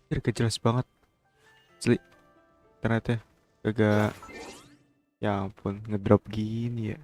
Gak jelas banget. Asli. Ternyata agak, ya ampun, ngedrop gini ya.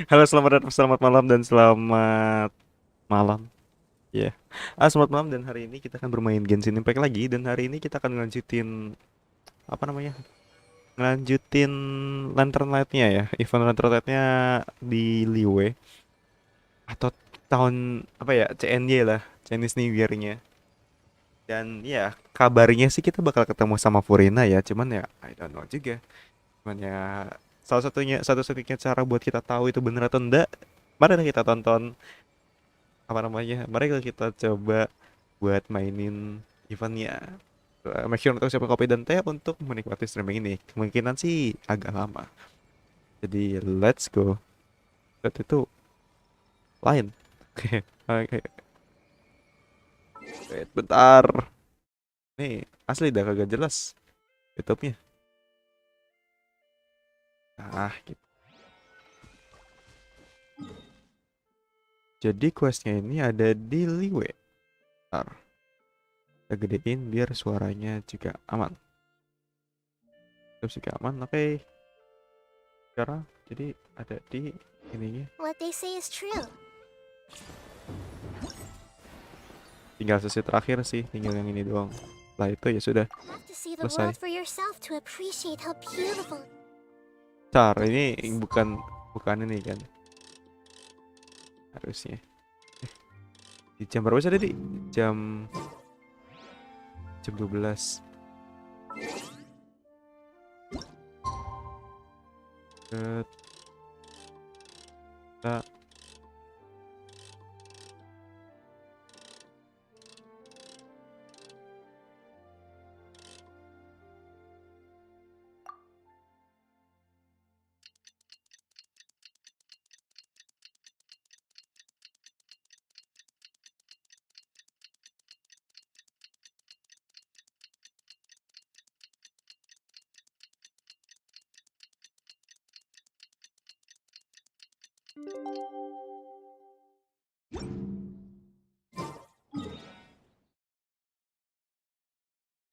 Halo, selamat malam dan selamat malam. Ya. Selamat malam dan hari ini kita akan bermain Genshin Impact lagi dan hari ini kita akan ngelanjutin apa namanya? Ngelanjutin Lantern Light-nya ya. Event Lantern Light-nya di Liwe atau tahun apa ya? CNY lah, Chinese New Year-nya. Dan ya, kabarnya sih kita bakal ketemu sama Furina ya, cuman ya I don't know juga. Cuman ya satu-satunya cara buat kita tahu itu bener atau enggak, mari kita tonton apa namanya, mari kita coba buat mainin eventnya. Make sure untuk siapkan kopi dan teh untuk menikmati streaming ini. Kemungkinan sih agak lama. Jadi let's go. Lihat itu lain. Oke, oke. Wait, bentar. Nih asli dah kagak jelas YouTube-nya. Gitu. Jadi questnya ini ada di Liwe. Bentar. Kita gedein biar suaranya juga aman. Terus juga aman, oke. Sekarang jadi ada di ininya. What they say is true. Tinggal sesi terakhir sih, tinggal yang ini doang. Setelah itu ya sudah Have to see the selesai. world for yourself to appreciate how beautiful. Car, ini bukan ini kan. Harusnya. Di jam berapa sih tadi? Jam 12. Kita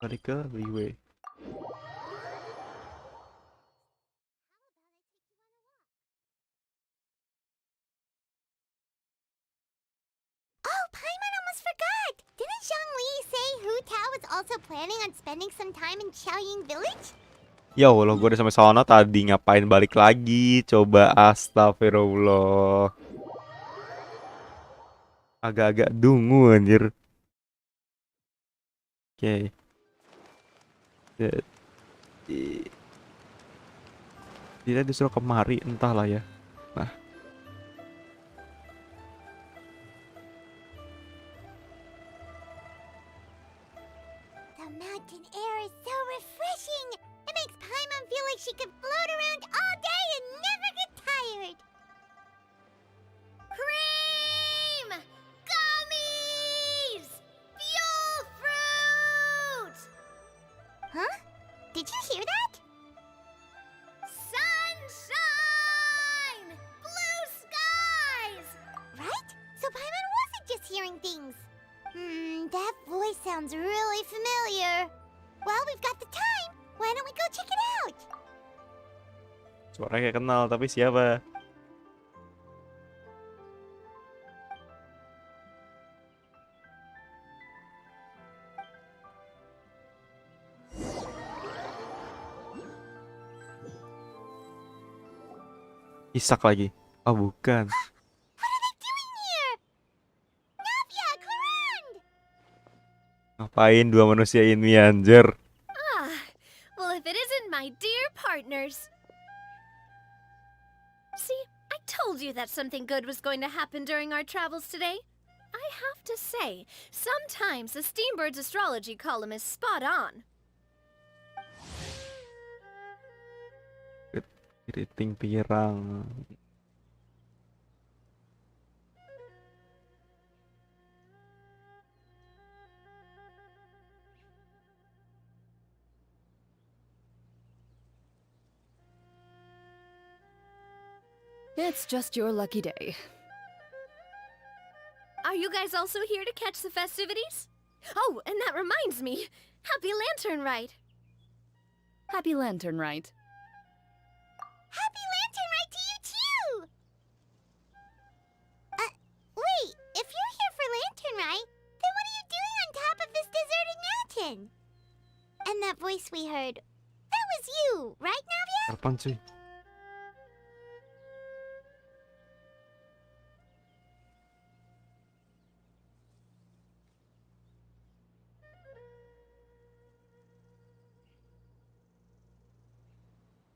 balik ke Liwe. Oh, Paimon almost forgot! Didn't Zhongli say Hu Tao is also planning on spending some time in Qiaoying village? Ya Allah, gue udah sampai sana tadi, ngapain balik lagi? Coba, astagfirullah. Agak-agak dungu anjir. Oke. Jadi dia disuruh kemari, entahlah ya. Nah, The mountain air is so refreshing! It makes Paimon feel like she could float around all day and never get tired! Cream! Gummies! Fuel fruit! Huh? Did you hear that? Sunshine! Blue skies! Right? So Paimon wasn't just hearing Well, we've got the time. Why don't we go check it out? Suara kayak kenal, tapi siapa? Isak lagi. Oh, bukan. What are they doing here? Navia, Courant! Ngapain dua manusia ini anjir? Well, if it isn't my dear partners. See, I told you that something good was going to happen during our travels today. I have to say, sometimes the Steambird's astrology column is spot on. Keriting pirang. It's just your lucky day. Are you guys also here to catch the festivities? Oh, and that reminds me. Happy Lantern Rite. Happy Lantern Rite. Happy Lantern Rite to you too! Wait, if you're here for Lantern Rite, then what are you doing on top of this deserted mountain? And that voice we heard, that was you, right, Navia? Apaan sih?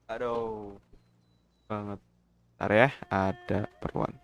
Aduh. Banget. Ntar ya, ada perluan.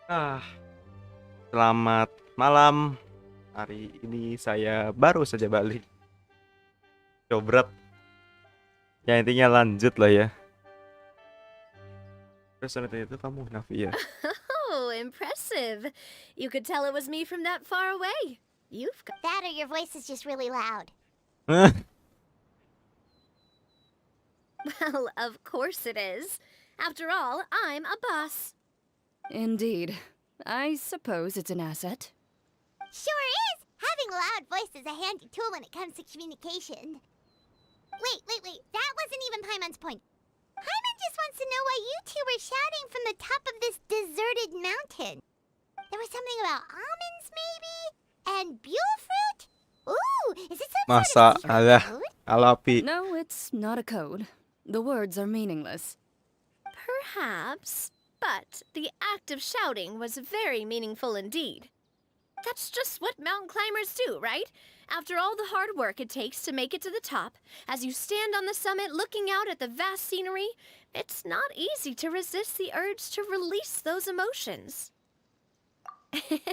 Ah, selamat malam. Hari ini saya baru saja balik. Cobrat. Ya intinya lanjut lah ya. Terus ternyata itu kamu Navi ya? Oh, impressive. You could tell it was me from that far away. You've got... That or your voice is just really loud. Well, of course it is. After all, I'm a boss. Indeed. I suppose it's an asset. Sure is! Having a loud voice is a handy tool when it comes to communication. Wait. That wasn't even Paimon's point. Paimon just wants to know why you two were shouting from the top of this deserted mountain. There was something about almonds, maybe? And buell fruit? Ooh, is it some Masa sort of ada secret code? Alapi. No, it's not a code. The words are meaningless. Perhaps, but the act of shouting was very meaningful indeed. That's just what mountain climbers do, right? After all the hard work it takes to make it to the top, as you stand on the summit looking out at the vast scenery, it's not easy to resist the urge to release those emotions.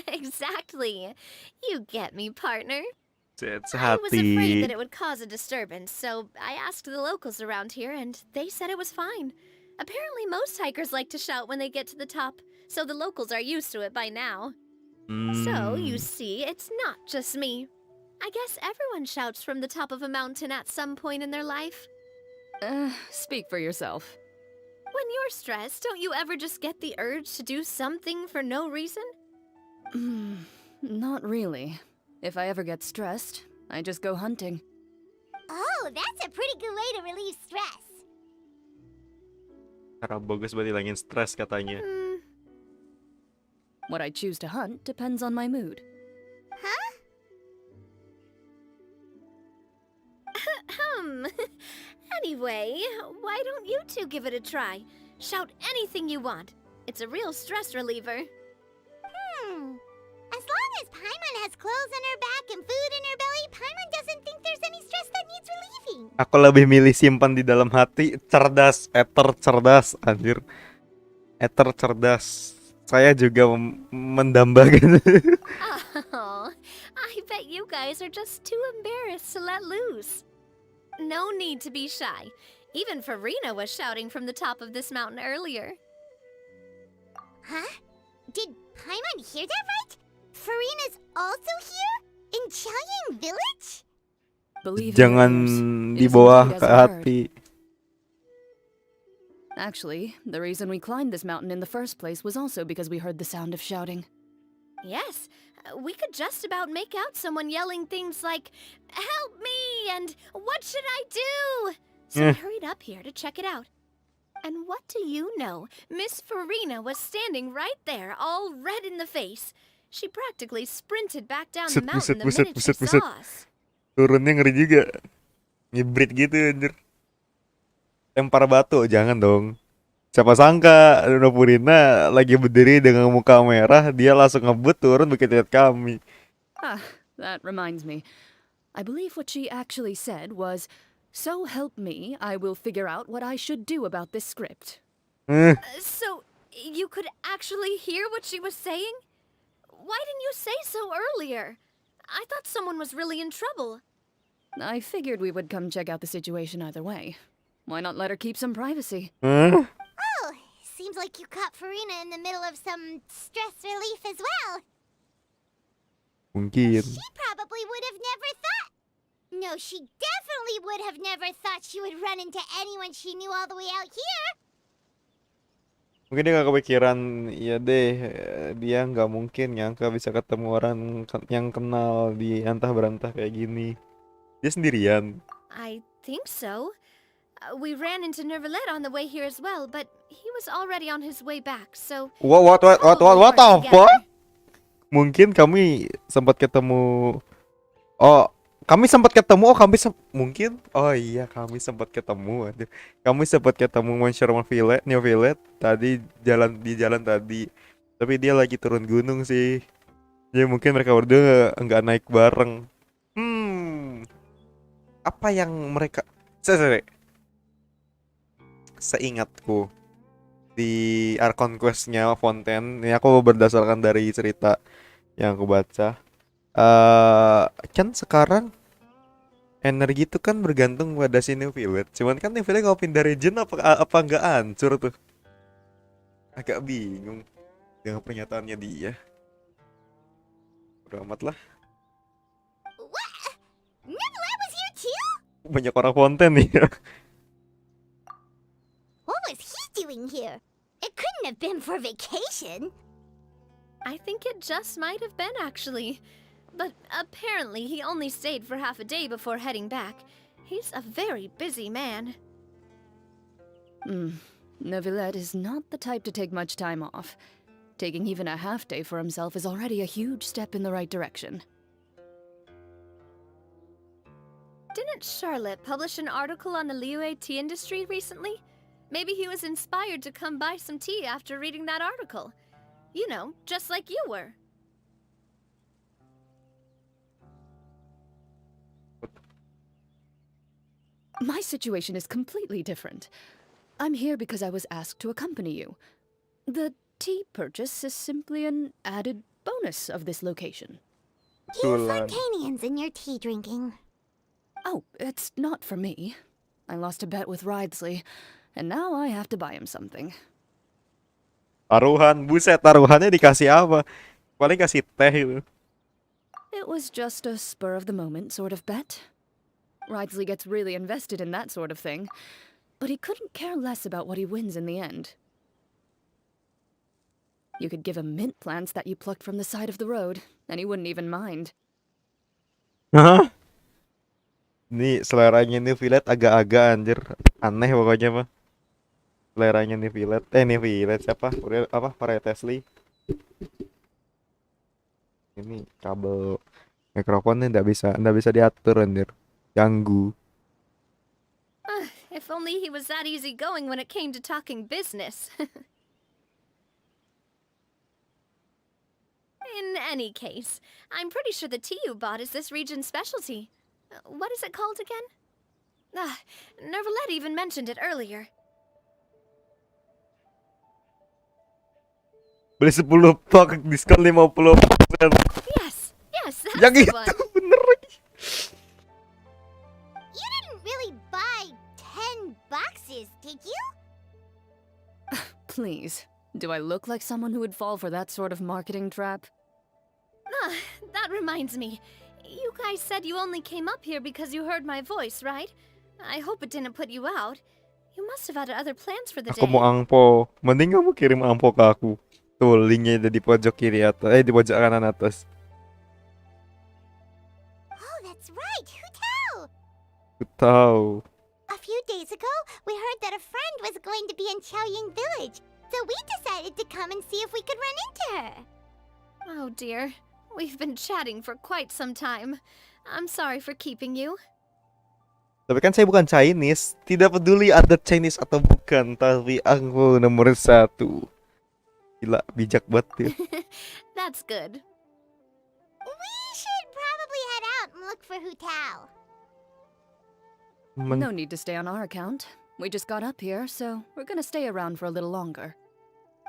Exactly. You get me, partner. I was afraid that Sehati. it would cause a disturbance, so I asked the locals around here, and they said it was fine. Apparently, most hikers like to shout when they get to the top, so the locals are used to it by now. So, you see, it's not just me. I guess everyone shouts from the top of a mountain at some point in their life. Speak for yourself. When you're stressed, don't you ever just get the urge to do something for no reason? Not really. If I ever get stressed, I just go hunting. Oh, that's a pretty good way to relieve stress. Cara bagus buat hilangin stres katanya. What I choose to hunt depends on my mood. Huh? Anyway, why don't you two give it a try? Shout anything you want. It's a real stress reliever. As long as Paimon has clothes on her back and food in her belly, Paimon doesn't think there's any stress that needs relieving. Aku lebih milih simpan di dalam hati. Cerdas, Ether cerdas, anjir. Ether cerdas. Saya juga mendambakan. Oh, I bet you guys are just too embarrassed to let loose. No need to be shy. Even FURINA was shouting from the top of this mountain earlier. Huh? Did Paimon hear that right? Furina's also here? In Chaoyang Village? Believe Jangan your ears. It is dibawa indeed ke as I heard. hati. Actually, the reason we climbed this mountain in the first place was also because we heard the sound of shouting. Yes, we could just about make out someone yelling things like, "Help me!" and "What should I do?" So we hurried up here to check it out. And what do you know? Miss FURINA was standing right there, all red in the face. She practically sprinted back down the mountain the minute she Buset. saw us. Turunnya ngeri juga. Nyebrit gitu anjir. Lempar batu, jangan dong. Siapa sangka Purina lagi berdiri dengan muka merah, dia langsung ngebut turun begitu lihat kami. That reminds me. I believe what she actually said was, "So help me, I will figure out what I should do about this script." So, you could actually hear what she was saying? Why didn't you say so earlier? I thought someone was really in trouble. I figured we would come check out the situation either way. Why not let her keep some privacy? Oh, seems like you caught Furina in the middle of some stress relief as well. Mungkin. She probably would have never thought. No, she definitely would have never thought she would run into anyone she knew all the way out here. Mungkin dia gak kepikiran, ya deh, dia nggak mungkin nyangka bisa ketemu orang yang kenal di antah berantah kayak gini. Dia sendirian. I think so. We ran into Neuvillette on the way here as well, but he was already on his way back, so... What probably the weren't fuck? together. Mungkin kami sempat ketemu. Mungkin. Oh iya, kami sempat ketemu. Aduh. Kami sempat ketemu Monsieur Neuvillette tadi di jalan tadi. Tapi dia lagi turun gunung sih. Jadi mungkin mereka berdua nggak naik bareng. Apa yang mereka... Seingatku, di Archon Quest-nya Fontaine. Ini aku berdasarkan dari cerita yang aku baca. Kan sekarang energi itu kan bergantung pada si Neuvillette. Cuman kan Neuvillette kalau pindah region apa nggak hancur tuh? Agak bingung dengan pernyataannya dia. Udah amat lah. What? Neuvillette was here too? Banyak orang Fontaine nih. What was he doing here? It couldn't have been for vacation. I think it just might have been, actually. But apparently he only stayed for half a day before heading back. He's a very busy man. Neuvillette is not the type to take much time off. Taking even a half day for himself is already a huge step in the right direction. Didn't Charlotte publish an article on the Liyue tea industry recently? Maybe he was inspired to come buy some tea after reading that article. You know, just like you were. My situation is completely different. I'm here because I was asked to accompany you. The tea purchase is simply an added bonus of this location. You Betulan. Fontanians and your tea drinking. Oh, it's not for me. I lost a bet with Ridesley, and now I have to buy him something. Taruhan, buset, taruhannya dikasih apa? Paling kasih teh gitu. It was just a spur-of-the-moment sort of bet. Ridesley gets really invested in that sort of thing, but he couldn't care less about what he wins in the end. You could give him mint plants that you plucked from the side of the road, and he wouldn't even mind. Hah? Nih seleranya Neuvillette agak-agak anjir. Aneh pokoknya mah. Seleranya Neuvillette. Neuvillette siapa? Udah apa? Varietasly. Ini kabel mikrofonnya nggak bisa diatur anjir. Ganggu. If only he was that easygoing when it came to talking business. In any case, I'm pretty sure the tea you bought is this region's specialty. What is it called again? Neuvillette even mentioned it earlier. Beli 10 pak diskon 50%. Yes, that's Yang the itu one. bener lagi. You didn't really buy 10 boxes, did you? Please, do I look like someone who would fall for that sort of marketing trap? That reminds me. You guys said you only came up here because you heard my voice, right? I hope it didn't put you out. You must have had other plans for the Aku day. mau angpo. Mending kamu kirim angpo ke aku. Tuh linknya ada di pojok kiri atas. Di pojok kanan atas. Oh, that's right. Who tell? Aku tahu. A few days ago, we heard that a friend was going to be in Chaoying Village, so we decided to come and see if we could run into her. Oh dear. We've been chatting for quite some time. I'm sorry for keeping you. Tapi kan saya bukan Chinese. Tidak peduli ada Chinese atau bukan. Tapi aku nomor 1. Gila, bijak banget ya. That's good. We should probably head out and look for Hu Tao. No need to stay on our account. We just got up here, so we're gonna stay around for a little longer.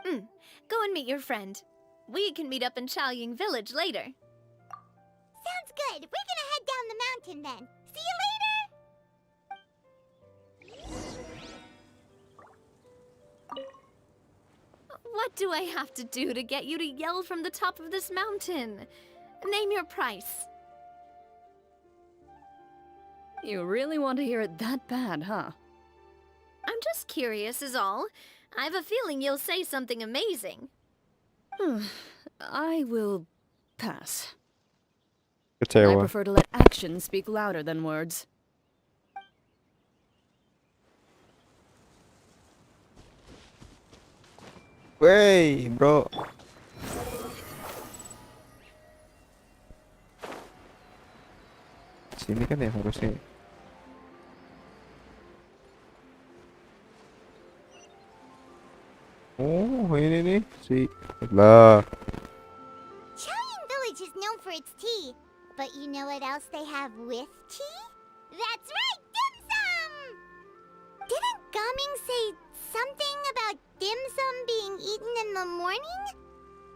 Go and meet your friend. We can meet up in Chaoying Village later. Sounds good. We're gonna head down the mountain then. See you later. What do I have to do to get you to yell from the top of this mountain? Name your price. You really want to hear it that bad, huh? I'm just curious is all. I have a feeling you'll say something amazing. I will pass. I Kecewa. prefer to let actions speak louder than words. Wey, bro. Sini kan ya harusnya. Oh, ini nih si lah. Chaoying Village is known for its tea, but you know what else they have with tea? That's right, dim sum! Didn't Gaming say something about dim sum being eaten in the morning?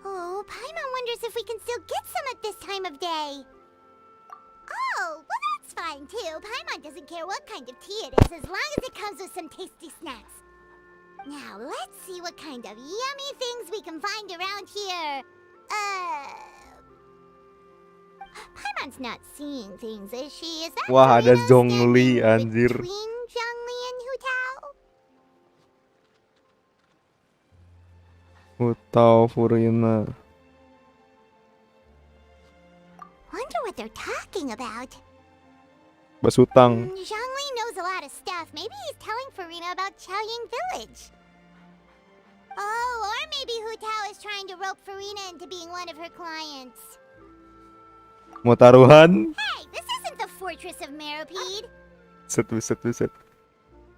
Oh, Paimon wonders if we can still get some at this time of day. Oh, well that's fine too. Paimon doesn't care what kind of tea it is as long as it comes with some tasty snacks. Now let's see what kind of yummy things we can find around here. Paimon's not seeing things, is she? Is that Wah, ada Furina Zhongli, standing anjir. between Zhongli and Hu Tao? Hutao Furina. Wonder what they're talking about. Bas hutang. Zhongli knows a lot of stuff. Maybe he's telling Furina about Chaoying Village. Oh, or maybe Hu Tao is trying to rope Furina into being one of her clients. Mau taruhan? Hey, this isn't the Fortress of Meropide. Buset.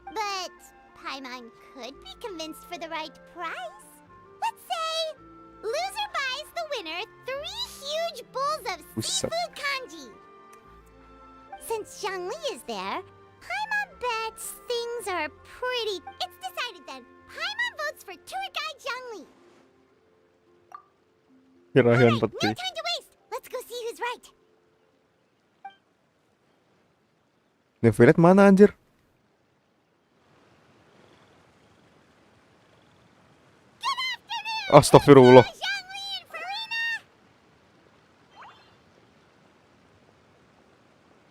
But Paimon could be convinced for the right price. Let's say loser buys the winner 3 huge bowls of Buset. seafood kanji. Since Zhongli is there, Paimon bets things are pretty... It's decided then. Paimon votes for tour guide Zhongli. Kirahan Alright, no peti. time to waste. Let's go see who's right. Neuvillette mana anjir? Astagfirullah. Zhongli and Furina!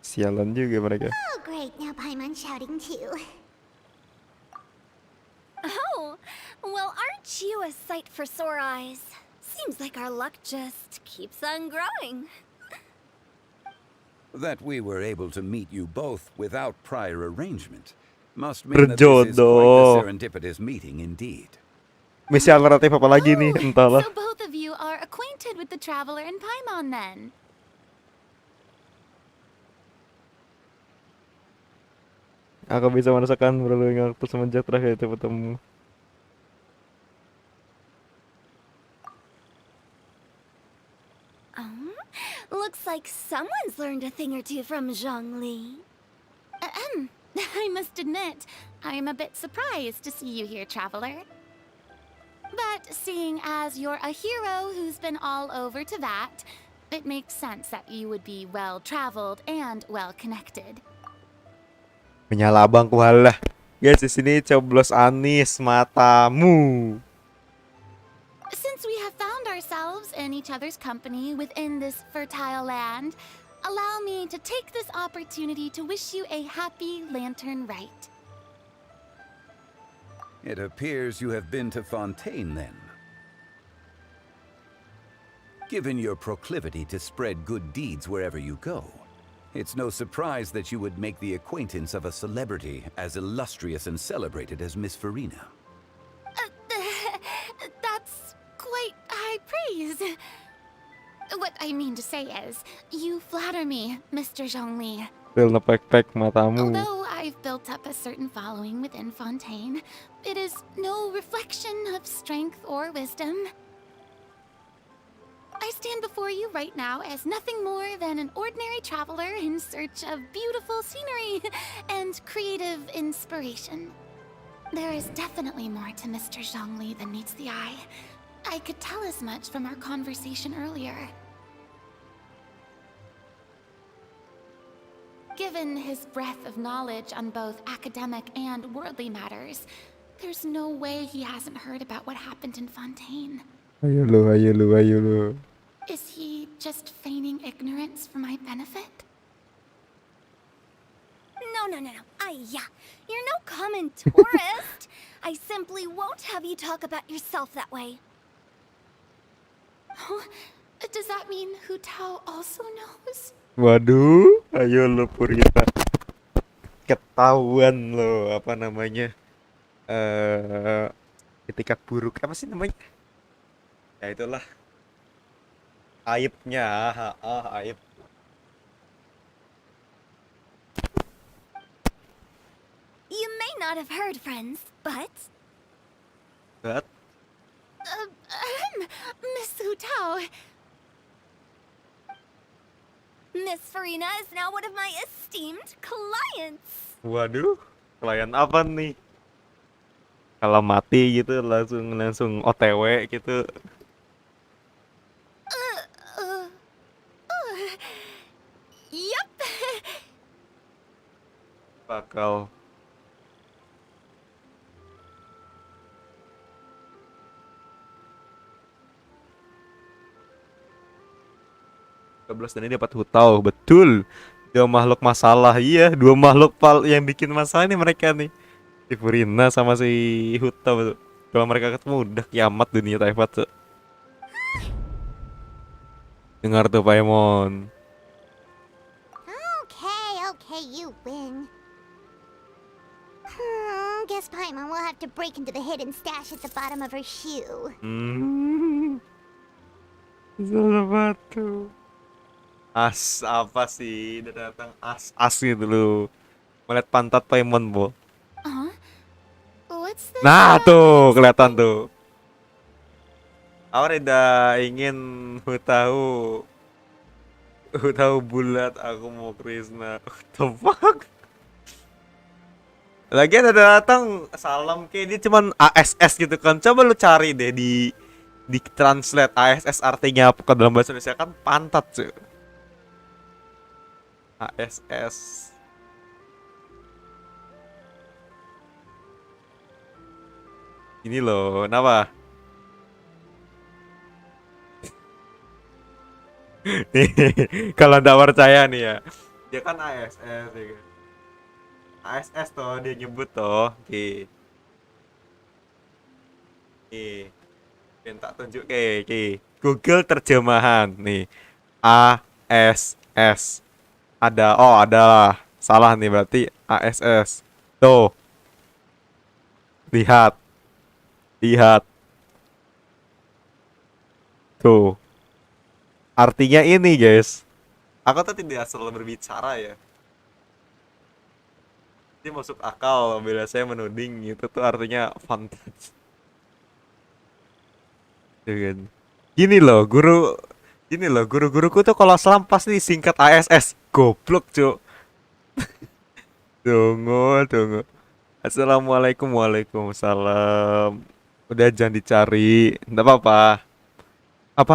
Sialan juga mereka. Oh, great. Now Paimon's shouting too. Oh, well, aren't you a sight for sore eyes? Seems like our luck just keeps on growing. That we were able to meet you both without prior arrangement must mean that this is quite Berjodoh. a serendipitous meeting indeed. Misi alternatif apa lagi nih? Entahlah. So both of you are acquainted with the Traveler and Paimon then? Aku bisa merasakan berlalunya waktu semenjak terakhir itu bertemu. Looks like someone's learned a thing or two from Zhongli. I must admit, I am a bit surprised to see you here, Traveler. But seeing as you're a hero who's been all over to that, it makes sense that you would be well-traveled and well-connected. Menyala abangku halah. Guys, di sini coblos anis matamu. Since we have found ourselves in each other's company within this fertile land, allow me to take this opportunity to wish you a happy lantern rite. It appears you have been to Fontaine then. Given your proclivity to spread good deeds wherever you go, it's no surprise that you would make the acquaintance of a celebrity as illustrious and celebrated as Miss Furina. That's quite high praise. What I mean to say is, you flatter me, Mr. Zhongli. Real nepek-pek matamu. Although I've built up a certain following within Fontaine, it is no reflection of strength or wisdom. I stand before you right now as nothing more than an ordinary traveler in search of beautiful scenery and creative inspiration. There is definitely more to Mr. Zhongli than meets the eye. I could tell as much from our conversation earlier. Given his breadth of knowledge on both academic and worldly matters, there's no way he hasn't heard about what happened in Fontaine. Ayo lu. Is he just feigning ignorance for my benefit? No. You're no common tourist. I simply won't have you talk about yourself that way. Does that mean Hu Tao also knows? Waduh, ayo lu Furina. Ketahuan lo apa namanya? Etikat buruk apa sih namanya? Ya itulah. Aibnya, aib. You may not have heard, friends, but But Miss Hu Tao. Miss Furina is now one of my esteemed clients. waduh, klien apa nih? Kalau mati gitu langsung langsung OTW gitu. Yep. Bakal dan ini dapat hutau, betul. Dua makhluk masalah, iya, dua makhluk yang bikin masalah ini mereka nih. Si Furina sama si Hutau tuh. Kalau mereka ketemu udah kiamat dunia Taibat tuh. Dengar tuh Paimon. Okay, you win. Guess Paimon will have to break into the hidden stash at the bottom of her shoe. Salah batu. As apa sih? Udah datang as gitu loh. Melihat pantat Paimon, Bo. What's this? Nah, tuh kelihatan tuh. Aku udah ingin tahu bulat, aku mau Krishna. What the fuck? Lagian ada datang salam kayak dia cuman ASS gitu kan. Coba lu cari deh di translate ASS artinya apa ke dalam bahasa Indonesia kan pantat cuy. ASS. Ini loh, kenapa? Nih, kalau nggak percaya nih ya, dia kan ASS ya kan. ASS toh dia nyebut toh. Oke. Oke. Yang tak tunjuk ke Google terjemahan nih. ASS. Ada salah nih berarti ASS. Tuh. Lihat. Tuh. Artinya ini, guys. Aku tuh tidak asal berbicara ya. Ini masuk akal bila saya menuding itu tuh artinya fantasi. Kan. Gini loh, guru-guruku tuh kalau selam pasti singkat ASS. Goblok, Cuk. Tunggu. Assalamualaikum, waalaikumsalam. Udah jangan dicari, enggak apa-apa.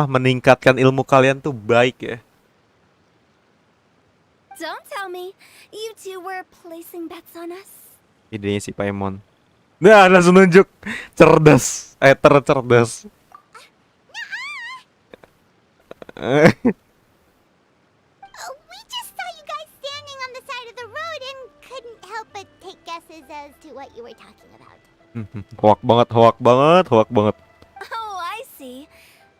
Meningkatkan ilmu kalian tuh baik ya. Don't tell me you two were placing bets on us. Idenya si Paimon. Nah, langsung nunjuk cerdas, tercerdas. We just saw you guys standing on the side of the road and couldn't help but take guesses as to what you were talking about. Hoak banget. Oh, I see.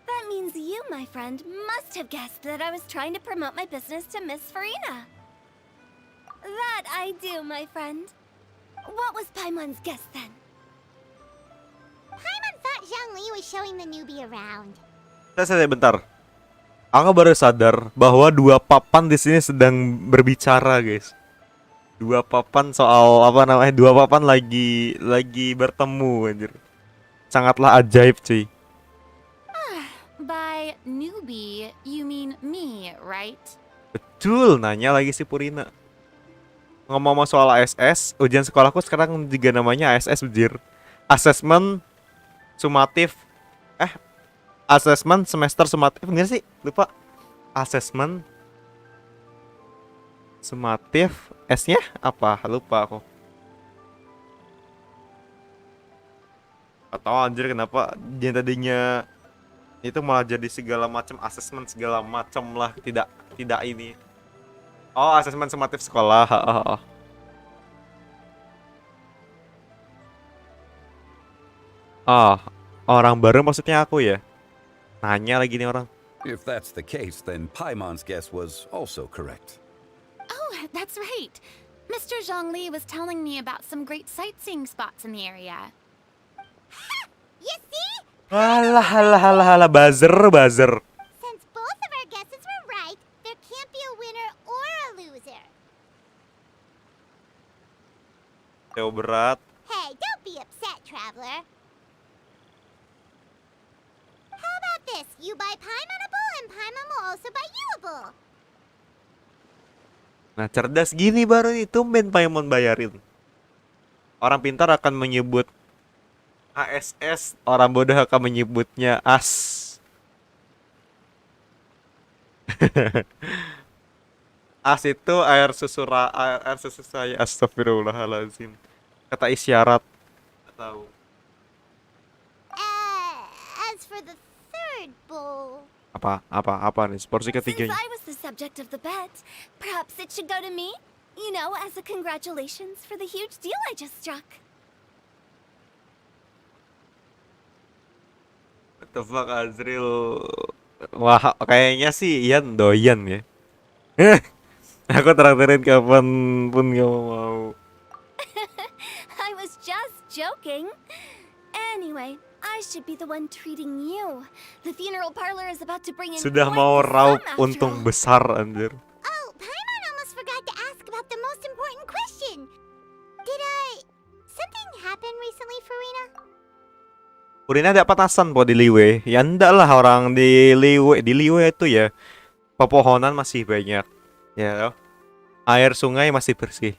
That means you, my friend, must have guessed that I was trying to promote my business to Miss Furina. That I do, my friend. What was Paimon's guess then? Paimon thought Zhongli was showing the newbie around. Saya bentar. Aku baru sadar bahwa dua papan di sini sedang berbicara, guys. Dua papan soal dua papan lagi bertemu, anjir. Sangatlah ajaib, cuy. By newbie, you mean me, right? Betul, nanya lagi si Purina. Ngomong-ngomong soal ASS, ujian sekolahku sekarang juga namanya ASS, anjir. Assessment sumatif. Assessment semester sumatif, enggak sih? Lupa. Assessment sumatif, S-nya apa? Lupa aku. Atau anjir kenapa yang tadinya itu malah jadi segala macam assessment segala macam lah, tidak ini. Oh, assessment sumatif sekolah. Orang baru maksudnya aku ya? Nanya lagi nih orang. If that's the case, then Paimon's guess was also correct. Oh, that's right. Mr. Zhongli was telling me about some great sightseeing spots in the area. You see? Halah, buzzer. Since both of our guesses were right, there can't be a winner or a loser. Teo berat. Hey, don't be upset, traveler. How about this? You buy Paimon a bowl and Paimon will also buy you a bowl. Nah, cerdas gini baru nih, tumben Paimon bayarin. Orang pintar akan menyebut ASS, orang bodoh akan menyebutnya as. As itu air susu saya. Astagfirullahalazim. Kata isyarat. Nggak tahu. As for the third bowl, Apa nih? Porsi Since ketiganya. I was the subject of the bet, perhaps it should go to me? You know, as a congratulations for the huge deal I just struck. What the fuck, Azril? Wah, kayaknya sih Ian doyan ya. Aku traktirin kapan pun kamu mau. I was just joking. Anyway, I should be the one treating you. The funeral parlor is about to bring in Sudah quite mau the raup sum after untung all. besar, anjir. oh, Paimon almost forgot to ask about the most important question. Did something happen recently, Furina? Furina ada petasan po di Liwe. Ya enggak lah, orang di Liwe itu ya pepohonan masih banyak. Ya, air sungai masih bersih.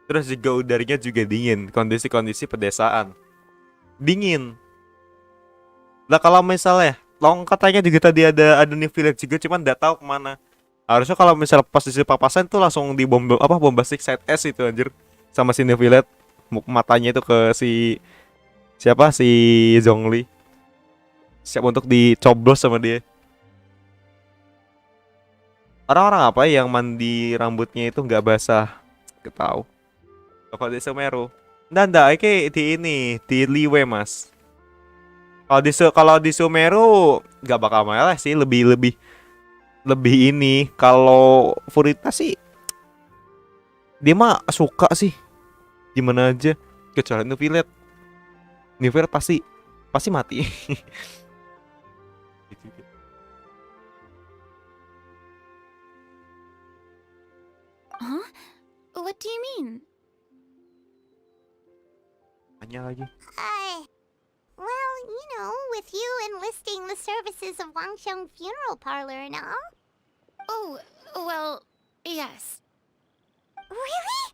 Terus juga udaranya juga dingin. Kondisi-kondisi pedesaan dingin. Lah kalau misalnya katanya juga tadi ada Neuvillette juga, cuman nggak tahu kemana. Harusnya kalau misalnya pas di papasan tuh langsung di bombastic side S itu anjir, sama si Neuvillette. Matanya itu ke si siapa, si Zhongli, siap untuk dicoblos sama dia. Orang-orang apa yang mandi rambutnya itu nggak basah? Gak tahu. Kalau di Semeru, nggak, kayak di ini di Liwe mas. Kalau di Sumeru nggak bakal meleleh sih, lebih ini. Kalau Furita sih dia mah suka sih gimana aja, kecuali Neuvillette pasti mati. Huh? What do you mean? Tanya lagi. Well, you know, with you enlisting the services of Wangsheng Funeral Parlor and all. Oh, well, yes. Really?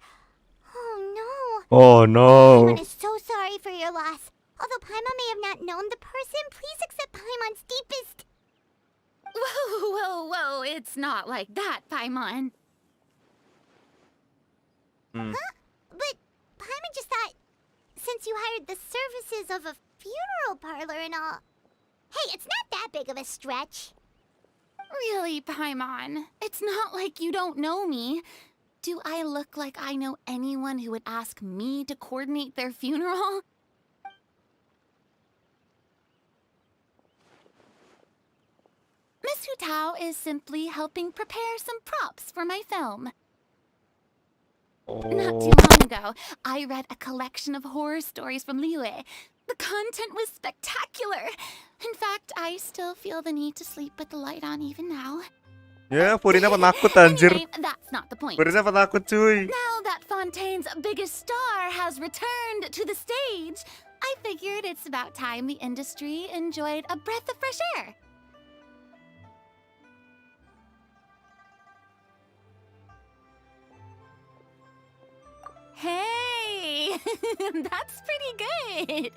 Oh no. Oh no. Paimon is so sorry for your loss. Although Paimon may have not known the person, please accept Paimon's deepest. Whoa, it's not like that, Paimon. But Paimon just thought, since you hired the services of a funeral parlor and all. Hey, it's not that big of a stretch. Really, Paimon? It's not like you don't know me. Do I look like I know anyone who would ask me to coordinate their funeral? Miss Hu Tao is simply helping prepare some props for my film. Not too long ago, I read a collection of horror stories from Liyue. The content was spectacular. In fact, I still feel the need to sleep with the light on even now. Ya, Furina penakut anjir. Anyway, that's not the point. Furina penakut cuy. Now that Fontaine's biggest star has returned to the stage, I figured it's about time the industry enjoyed a breath of fresh air. Hey, that's pretty good.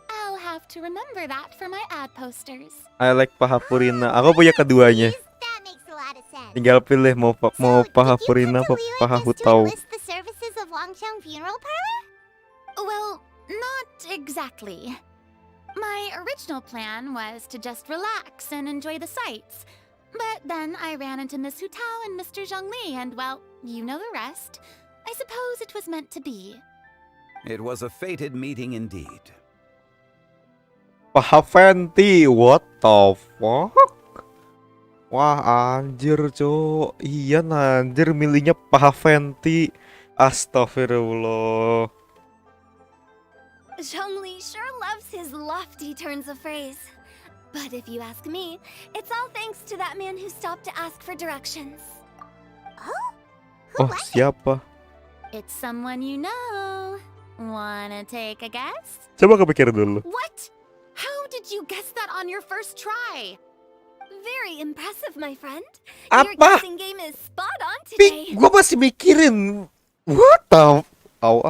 I'll have to remember that for my ad posters. I like paha Furina. Aku punya keduanya. Please, that makes a lot of sense. Tinggal pilih mau paha did you Furina come apa to Liyue paha just to Hutau. enlist the services of Wangsheng Funeral Parlor? Well, not exactly. My original plan was to just relax and enjoy the sights. But then I ran into Miss Hu Tao and Mr. Zhongli, and well, you know the rest. I suppose it was meant to be. It was a fated meeting indeed. Paha Fenty, what the fuck? Wah anjir cok. Iya anjir, milihnya paha Fenty. Astagfirullah. Zhongli sure loves his lofty turns of phrase. But if you ask me, it's all thanks to that man who stopped to ask for directions. Oh siapa? It's someone you know. Wanna take a guess? Coba kepikir dulu. What? How did you guess that on your first try? Very impressive, my friend. Apa? Your guessing game is spot on today. Gua masih mikirin. What the? Aw.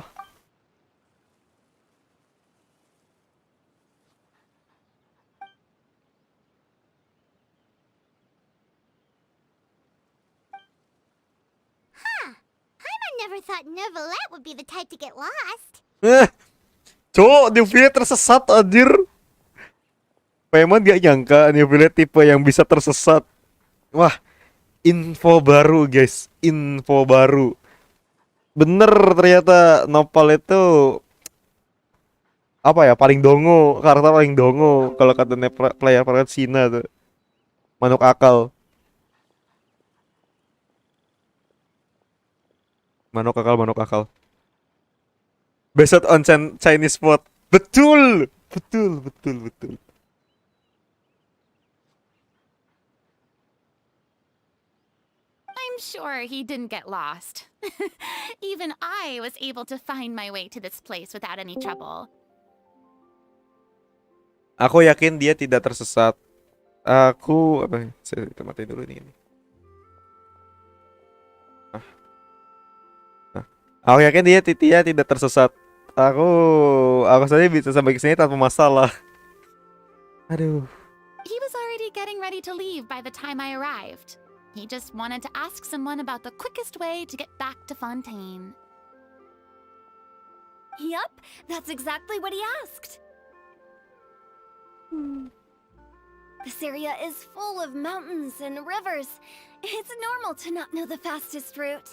thought Neuvillette would be the type to get lost. Cowok Neuvillette tersesat anjir. Emang gak nyangka Neuvillette tipe yang bisa tersesat. Wah, info baru guys, info baru. Bener ternyata Nopal itu apa ya, paling dongo, karakter paling dongo kalau kata player Cina tuh. Manuk akal. Manuk akal, manuk akal. Based on Chinese food. Betul, betul, betul, betul. I'm sure he didn't get lost. Even I was able to find my way to this place without any trouble. Aku yakin dia tidak tersesat. Aku apa? Saya mati dulu ini. Aku yakin dia tidak tersesat. Aku saja bisa sampai ke sini tanpa masalah. Aduh. He was already getting ready to leave by the time I arrived. He just wanted to ask someone about the quickest way to get back to Fontaine. Yup, that's exactly what he asked. This area is full of mountains and rivers. It's normal to not know the fastest route.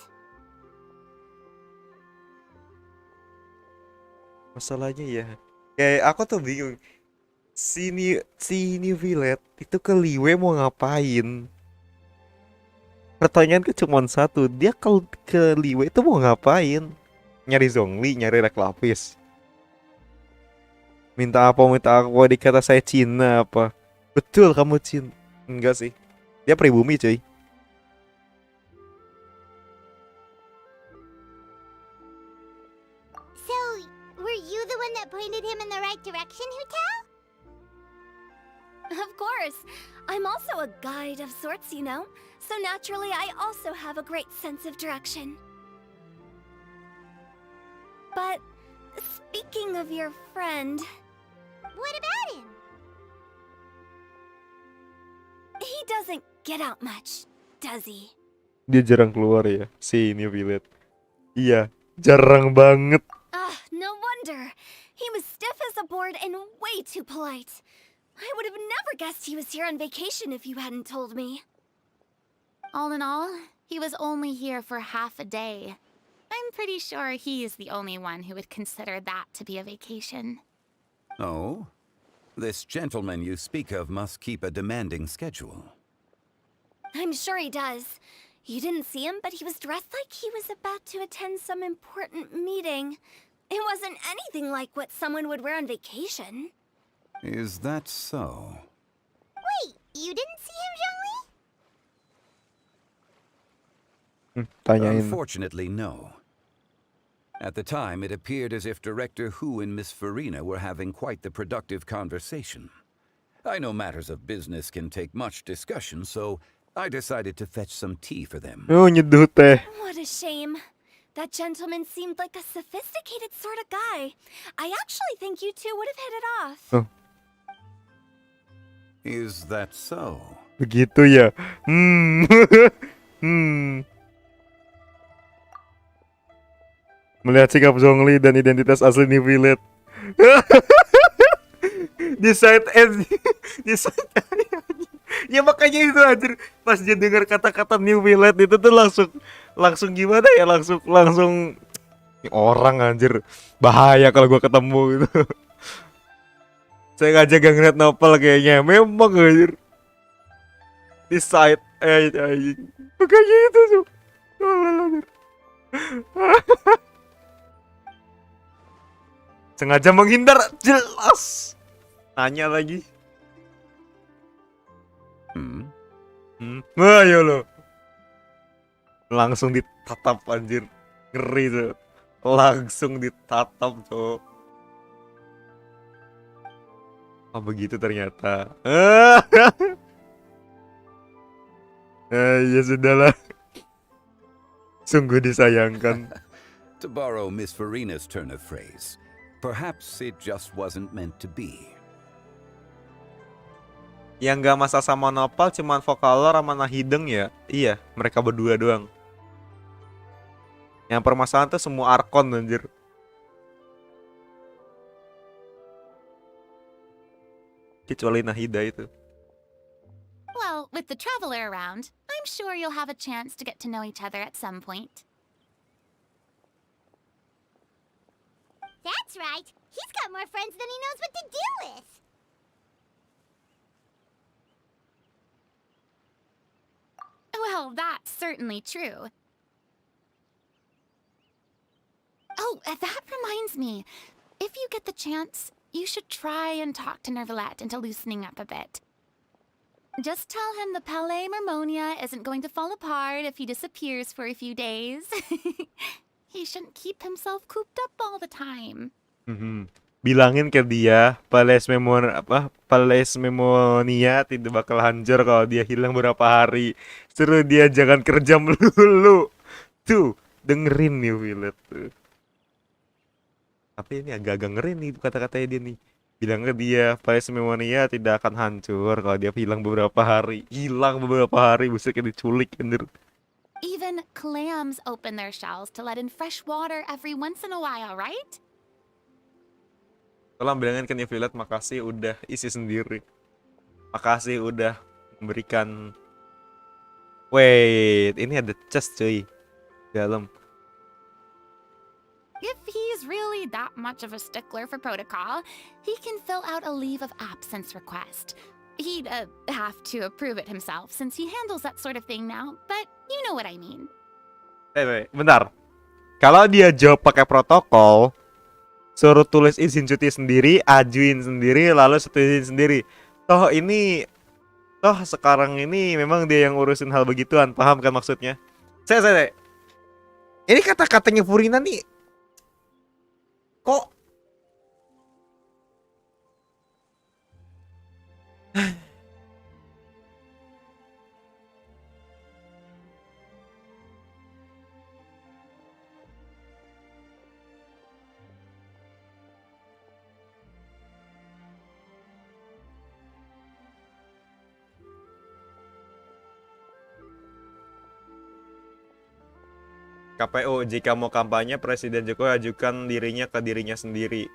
Masalahnya ya, kayak aku tuh bingung. Si Neuvillette itu ke Liwe mau ngapain? Pertanyaanku cuma satu, dia ke Liwe itu mau ngapain? Nyari Zhongli, nyari rek lapis. Minta apa, minta aku dikata saya Cina apa? Betul kamu Cina? Enggak sih, dia pribumi cuy. So, were you the one that pointed him in the right direction, Hutao? Of course. I'm also a guide of sorts, you know. So naturally, I also have a great sense of direction. But speaking of your friend... What about him? He doesn't get out much, does he? Dia jarang keluar ya, si Neuvillette. Iya, jarang banget. No wonder. He was stiff as a board and way too polite. I would have never guessed he was here on vacation if you hadn't told me. All in all, he was only here for half a day. I'm pretty sure he is the only one who would consider that to be a vacation. Oh? This gentleman you speak of must keep a demanding schedule. I'm sure he does. You didn't see him, but he was dressed like he was about to attend some important meeting. It wasn't anything like what someone would wear on vacation. Is that so? Wait, you didn't see him, Zhongli? Tanyain. Unfortunately, no. At the time, it appeared as if Director Hu and Miss FURINA were having quite the productive conversation. I know matters of business can take much discussion, so I decided to fetch some tea for them. Oh, nyeduh teh. What a shame. That gentleman seemed like a sophisticated sort of guy. I actually think you two would have hit it off. Oh, Is that so? begitu ya. Melihat sikap Zhongli dan identitas asli Neuvillette. Di side end. Di side end. Ya makanya itu anjir. Pas dia dengar kata-kata Neuvillette itu tuh langsung gimana ya? Langsung ini orang anjir. Bahaya kalau gua ketemu gitu. Saya ngajak gak ngeliat novel kayaknya. Memang anjir. Di side end anjir. Makanya itu tuh. Sengaja menghindar, jelas. Tanya lagi. Wah, ya lo. Langsung ditatap anjir. Ngeri tuh. Langsung ditatap tuh. Oh begitu ternyata. Ya sudahlah. Sungguh disayangkan. To borrow Miss FURINA's turn of phrase, perhaps it just wasn't meant to be. Yang gak masalah sama Nopal cuman Vokalor sama Nahideng ya. Iya, mereka berdua doang. Yang permasalahan tuh semua Arkon anjir. Kecuali Nahida itu. Well, with the traveler around, I'm sure you'll have a chance to get to know each other at some point. That's right. He's got more friends than he knows what to do with. Well, that's certainly true. Oh, that reminds me. If you get the chance, you should try and talk to Neuvillette into loosening up a bit. Just tell him the Palais Mermonia isn't going to fall apart if he disappears for a few days. He shouldn't keep himself cooped up all the time. Bilangin ke dia Palais Memonia tidak bakal hancur kalau dia hilang beberapa hari. Suruh dia jangan kerja melulu. Tuh, dengerin nih Neuvillette tuh. Tapi ini agak-agak ngeri nih kata-katanya dia nih. Bilang ke dia Palais Memonia tidak akan hancur kalau dia hilang beberapa hari. Buset kayak diculik anjir. Even clams open their shells to let in fresh water every once in a while, right? Tolong bilangin ke Neuvillette makasih udah isi sendiri. Makasih udah memberikan. Wait, ini ada chest cuy. Dalam. If he's really that much of a stickler for protocol, he can fill out a leave of absence request. He'd have to approve it himself since he handles that sort of thing now, but you know what I mean. Bentar. Kalau dia jawab pakai protokol, suruh tulis izin cuti sendiri, ajuin sendiri, lalu setujuin sendiri. Toh sekarang ini memang dia yang urusin hal begituan, paham kan maksudnya? Saya. Ini kata-katanya Furina nih. Kok KPU, jika mau kampanye, Presiden Jokowi ajukan dirinya ke dirinya sendiri.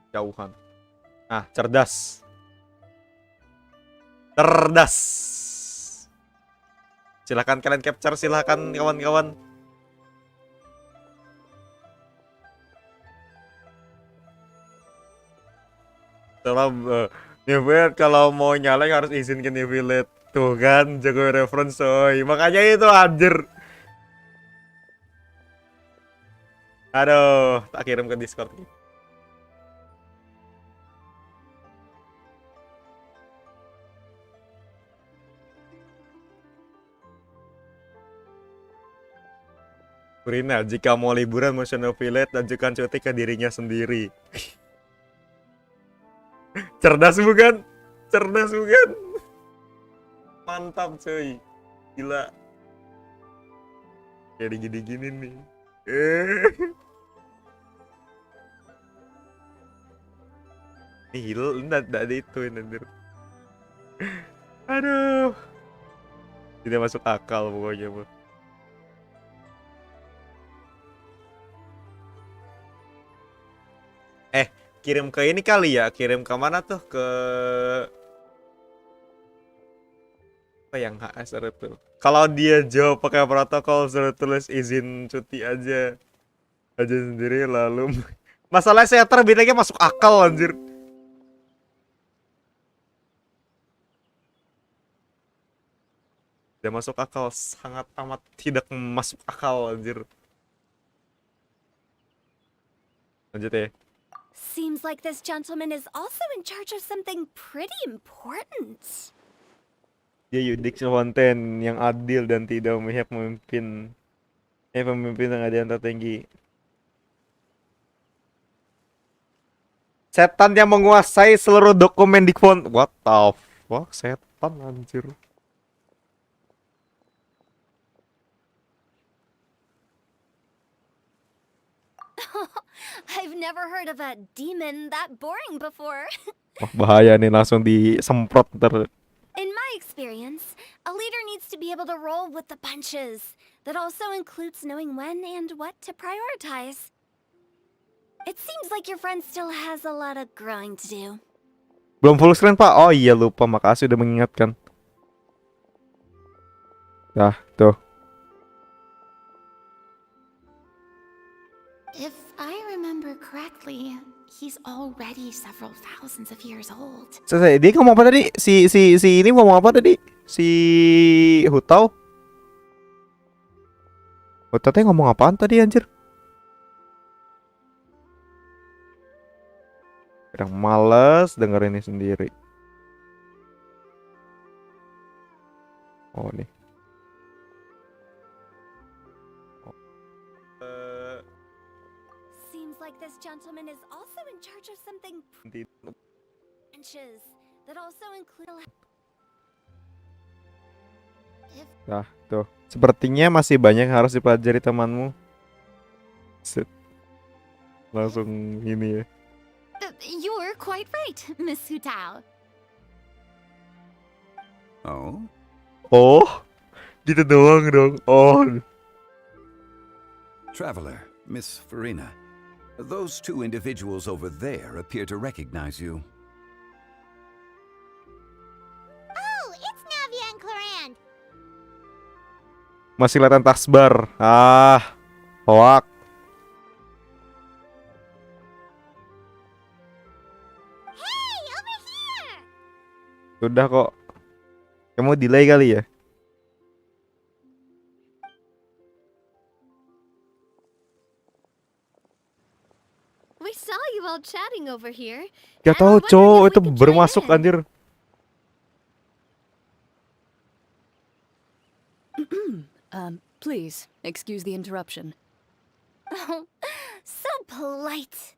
Jauhan. Cerdas. Silahkan kalian capture, silahkan kawan-kawan. Neuvillette kalau mau nyalain harus izin ke Neuvillette. Tuh kan, jago reference soy. Makanya itu anjir. Aduh, tak kirim ke Discord. Furina, jika mau liburan mau Neuvillette, ajukan cuti ke dirinya sendiri. Cerdas bukan? Cerdas bukan? Mantap cuy. Gila. Kayak gini-gini nih. Ini heal, enggak ada itu anjir. Aduh. Tidak masuk akal pokoknya, Bu. Kirim ke ini kali ya, kirim ke mana tuh? Ke apa yang HSR itu? Kalau dia jawab pakai protokol suruh tulis izin cuti aja sendiri lalu. Masalahnya saya terbilangnya masuk akal anjir. Tidak masuk akal, sangat amat tidak masuk akal anjir. Lanjut ya. Seems like this gentleman is also in charge of something pretty important. Dia yudik konten yang adil dan tidak memihak pemimpin yang ada yang tertinggi. Setan yang menguasai seluruh dokumen di font. What the fuck? Setan anjir. I've never heard of a demon that boring before. Wah, bahaya nih, langsung disemprot ntar. In my experience, a leader needs to be able to roll with the punches. That also includes knowing when and what to prioritize. It seems like your friend still has a lot of growing to do. Belum full screen, Pak. Oh iya, lupa. Makasih udah mengingatkan. Nah, tuh. If I remember correctly, he's already several thousands of years old. Selesai. Dia ngomong apa tadi? Si ini ngomong apa tadi? Si Hutau? Hutau teh ngomong apaan tadi anjir? Kadang males denger ini sendiri. Oh nih. Seems like this gentleman is also in charge of something punches. That also include. Nah, tuh. Sepertinya masih banyak yang harus dipelajari temanmu. Set. Langsung ini ya. You're quite right, Miss Hutao. Oh? Oh, gitu doang dong. Oh. Traveler, Miss Furina. Those two individuals over there appear to recognize you. Oh, it's Navia and Clarand. Masih kelihatan tasbar. Ah, hoak. Hey, over here! Sudah kok. Kamu delay kali ya? We saw you all chatting over here. Gak and tahu, we're wondering cowok if itu we could baru join masuk in. anjir. Please, excuse the interruption. Oh, so polite.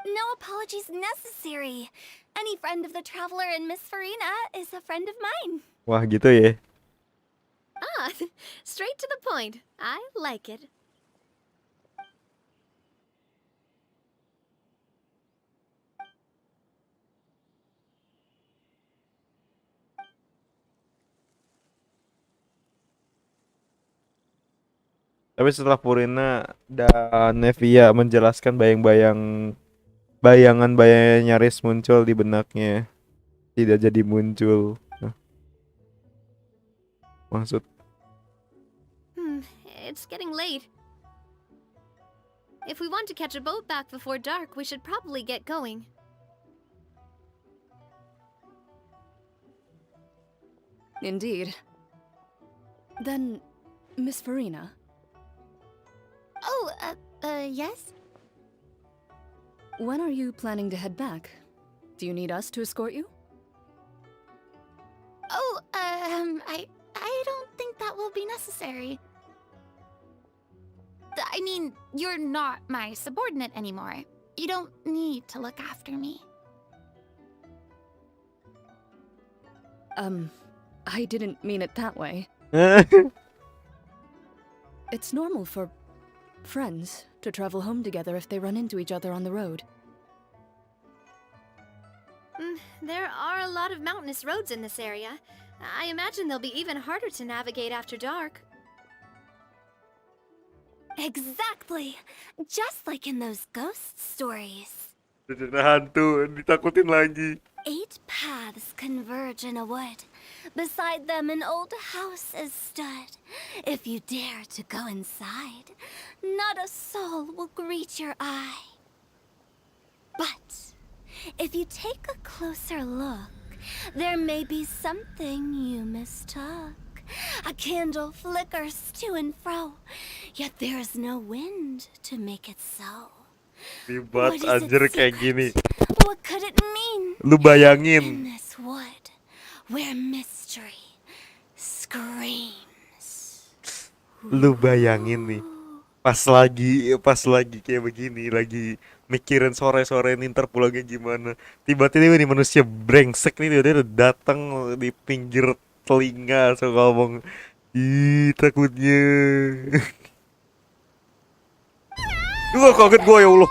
No apologies necessary. Any friend of the traveler and Miss Furina is a friend of mine. Wah, gitu ya. Ah, straight to the point. I like it. Tapi setelah Furina dan Nevia menjelaskan bayangan-bayangan nyaris muncul di benaknya, tidak jadi muncul. Nah, maksud It's getting late. If we want to catch a boat back before dark, we should probably get going. Indeed. Then, Miss Farina, Oh, yes? when are you planning to head back? Do you need us to escort you? Oh, I don't think that will be necessary. I mean, you're not my subordinate anymore. You don't need to look after me. I didn't mean it that way. It's normal for friends to travel home together if they run into each other on the road. There are a lot of mountainous roads in this area. I imagine they'll be even harder to navigate after dark. Exactly. Just like in those ghost stories. Ada hantu, ditakutin lagi. 8 paths converge in a wood. Beside them an old house is stood. If you dare to go inside, not a soul will greet your eye. But if you take a closer look, there may be something you mistook. A candle flickers to and fro, yet there's no wind to make it so. Ribet What is anjir its kayak secret? gini. What could it mean? Lu In bayangin, this wood, where mystery screams. lu bayangin nih. Pas lagi kayak begini, lagi mikirin sore-sore nih ntar pulangnya gimana. Tiba-tiba nih manusia brengsek nih dia udah datang di pinggir telinga so ngomong, ih takutnya. Wah kaget gue ya Allah.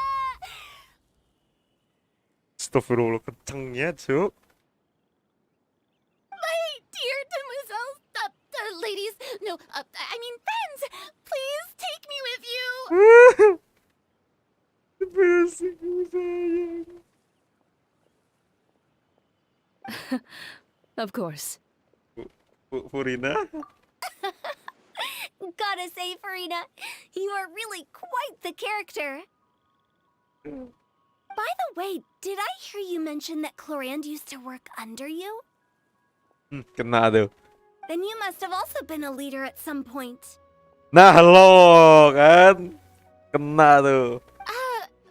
Astagfirullah kencengnya cuk. My dear demoiselles, ladies, no, I mean friends, please take me with you. Basic sayang. Of course. Furina? Gotta say, Furina, you are really quite the character. By the way, did I hear you mention that Clorand used to work under you? Kena tuh. Then you must have also been a leader at some point. Nah lo kan. Kena tuh.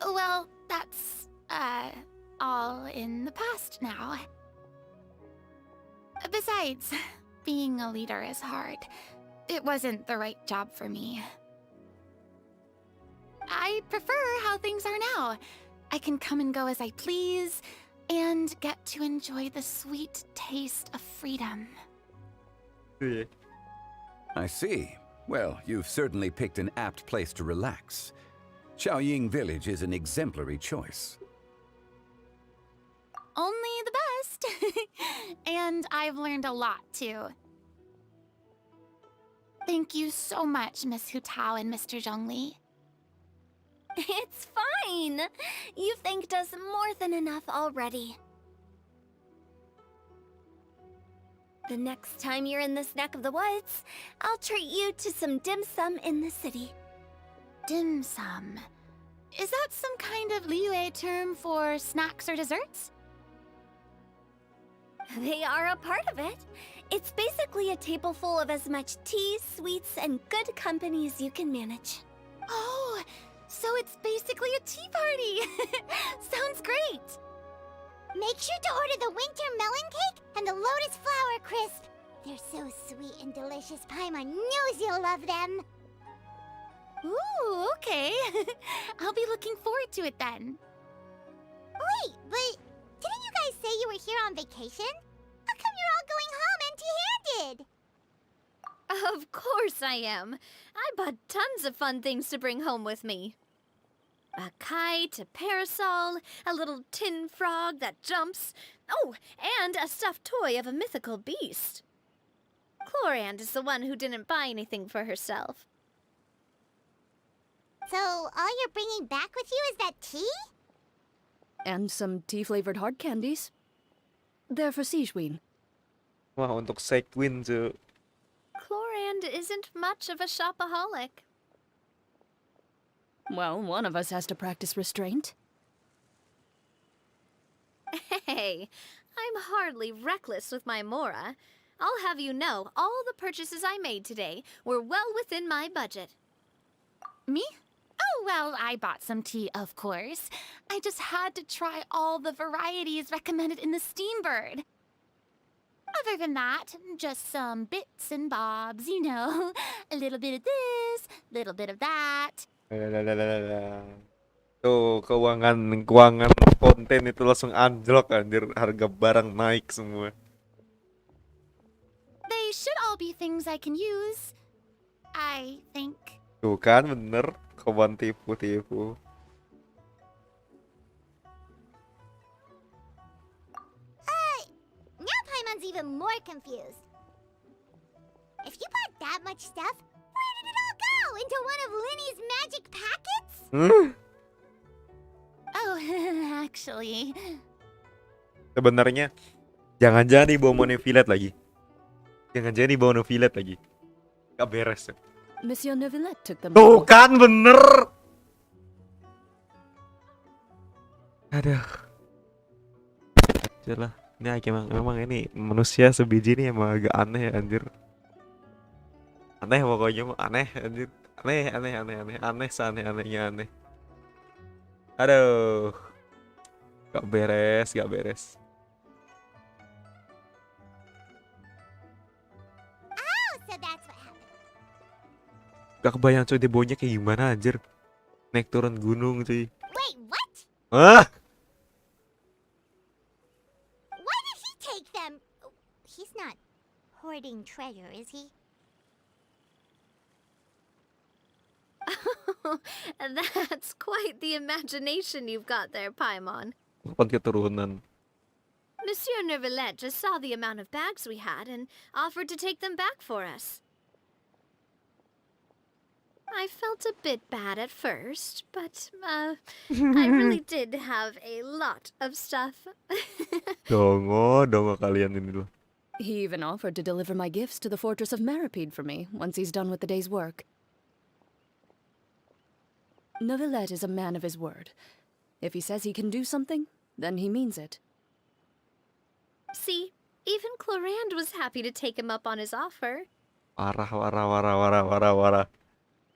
Well, that's, all in the past now. Besides, being a leader is hard. It wasn't the right job for me. I prefer how things are now. I can come and go as I please, and get to enjoy the sweet taste of freedom. Iya. I see. Well, you've certainly picked an apt place to relax. Xiaoying Village is an exemplary choice. Only the best. And I've learned a lot, too. Thank you so much, Miss Hu Tao and Mr. Zhongli. It's fine. You've thanked us more than enough already. The next time you're in this neck of the woods, I'll treat you to some dim sum in the city. Dim sum? Is that some kind of Liyue term for snacks or desserts? They are a part of it. It's basically a table full of as much tea, sweets, and good company as you can manage. Oh, so it's basically a tea party. Sounds great. Make sure to order the winter melon cake and the lotus flower crisp. They're so sweet and delicious, Paimon knows you'll love them. Ooh, okay. I'll be looking forward to it then. Wait, but didn't you guys say you were here on vacation? How come you're all going home empty-handed? Of course I am. I bought tons of fun things to bring home with me. A kite, a parasol, a little tin frog that jumps. Oh, and a stuffed toy of a mythical beast. Clorand is the one who didn't buy anything for herself. So all you're bringing back with you is that tea? And some tea-flavored hard candies. They're for Sijuin. Wah untuk Sequin tuh. Clorand isn't much of a shopaholic. Well, one of us has to practice restraint. Hey, I'm hardly reckless with my Mora. I'll have you know, all the purchases I made today were well within my budget. Me? Oh, well, I bought some tea, of course. I just had to try all the varieties recommended in the Steambird. Other than that, just some bits and bobs, you know. A little bit of this, little bit of that. Tuh keuangan konten itu langsung anjlok anjir, harga barang naik semua. should all be things I can use. I think. Tuh kan bener, kawan tipu-tipu. Now Paimon's even more confused. If you bought that much stuff, where did it all go? Into one of Linny's magic packets? Oh, actually. Sebenarnya jangan-jangan dibawa Neuvillette lagi. Jangan-jangan dibawa Neuvillette lagi. Gak beres. Monsieur Neuvillette took them. Tuh kan bener. Aduh. Jelah. Ini memang ini manusia sebiji ini emang agak aneh anjir. Aneh pokoknya mah aneh anjir. Aneh seaneh-anehnya aneh. Aduh. Gak beres. Oh, so that's what happened. Gak kebayang cuy dia baunya kayak gimana anjir. Naik turun gunung cuy. Wait, what? Ah! Why did he take them? He's not hoarding treasure, is he? That's quite the imagination you've got there, Paimon. Kapan keturunan? Monsieur Neuvillette just saw the amount of bags we had and offered to take them back for us. I felt a bit bad at first, but I really did have a lot of stuff. Dongo kalian ini loh. He even offered to deliver my gifts to the fortress of Meripede for me once he's done with the day's work. Neuvillette is a man of his word. If he says he can do something, then he means it. See, even Clorand was happy to take him up on his offer. Warah.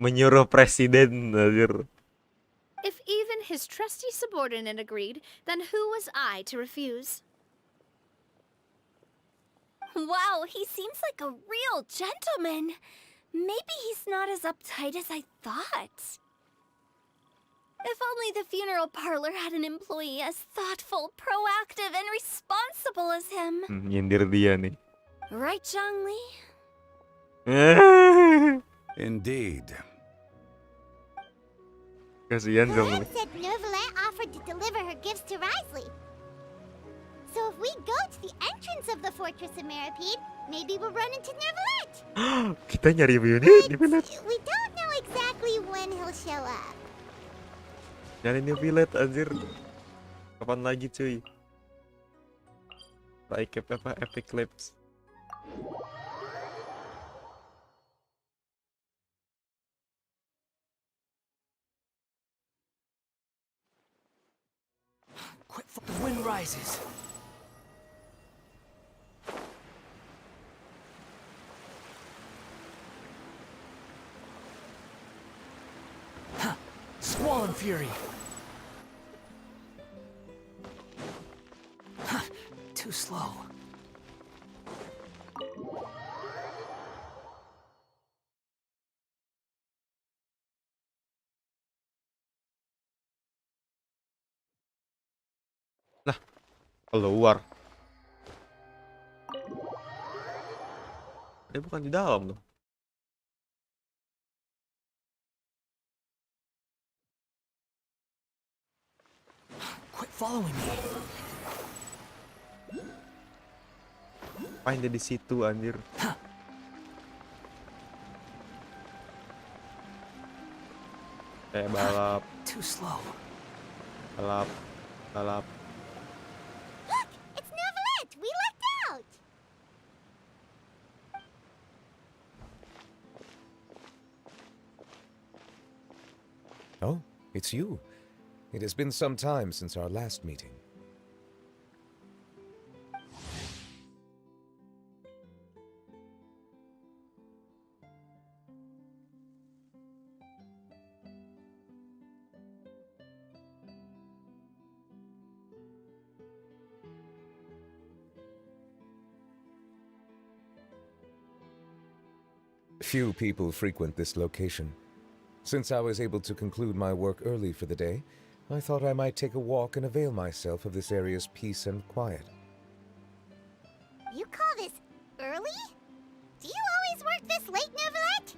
Menyuruh presiden anjir. If even his trusty subordinate agreed, then who was I to refuse? Wow, he seems like a real gentleman. Maybe he's not as uptight as I thought. If only the funeral parlor had an employee as thoughtful, proactive, and responsible as him. Nyindir dia nih. Right, Zhongli? Indeed. Kasihan dong. Clem said Neuvillette offered to deliver her gifts to Risley. So if we go to the entrance of the fortress of Meripede, maybe we'll run into Neuvillette. Kita nyari But Neuvillette. we don't know exactly when he'll show up. Nyari Neuvillette anjir. Kapan lagi cuy? Epic Clips. The wind rises. Squall and fury. Too slow. Keluar. Dia bukan di dalam loh. Quit following me. Apain dia di situ anjir? Balap. Too slow. Balap. Look, it's Neuvillette. We lucked out. Oh, it's you. It has been some time since our last meeting. Few people frequent this location. Since I was able to conclude my work early for the day, I thought I might take a walk and avail myself of this area's peace and quiet. You call this early? this late, Neuvillette?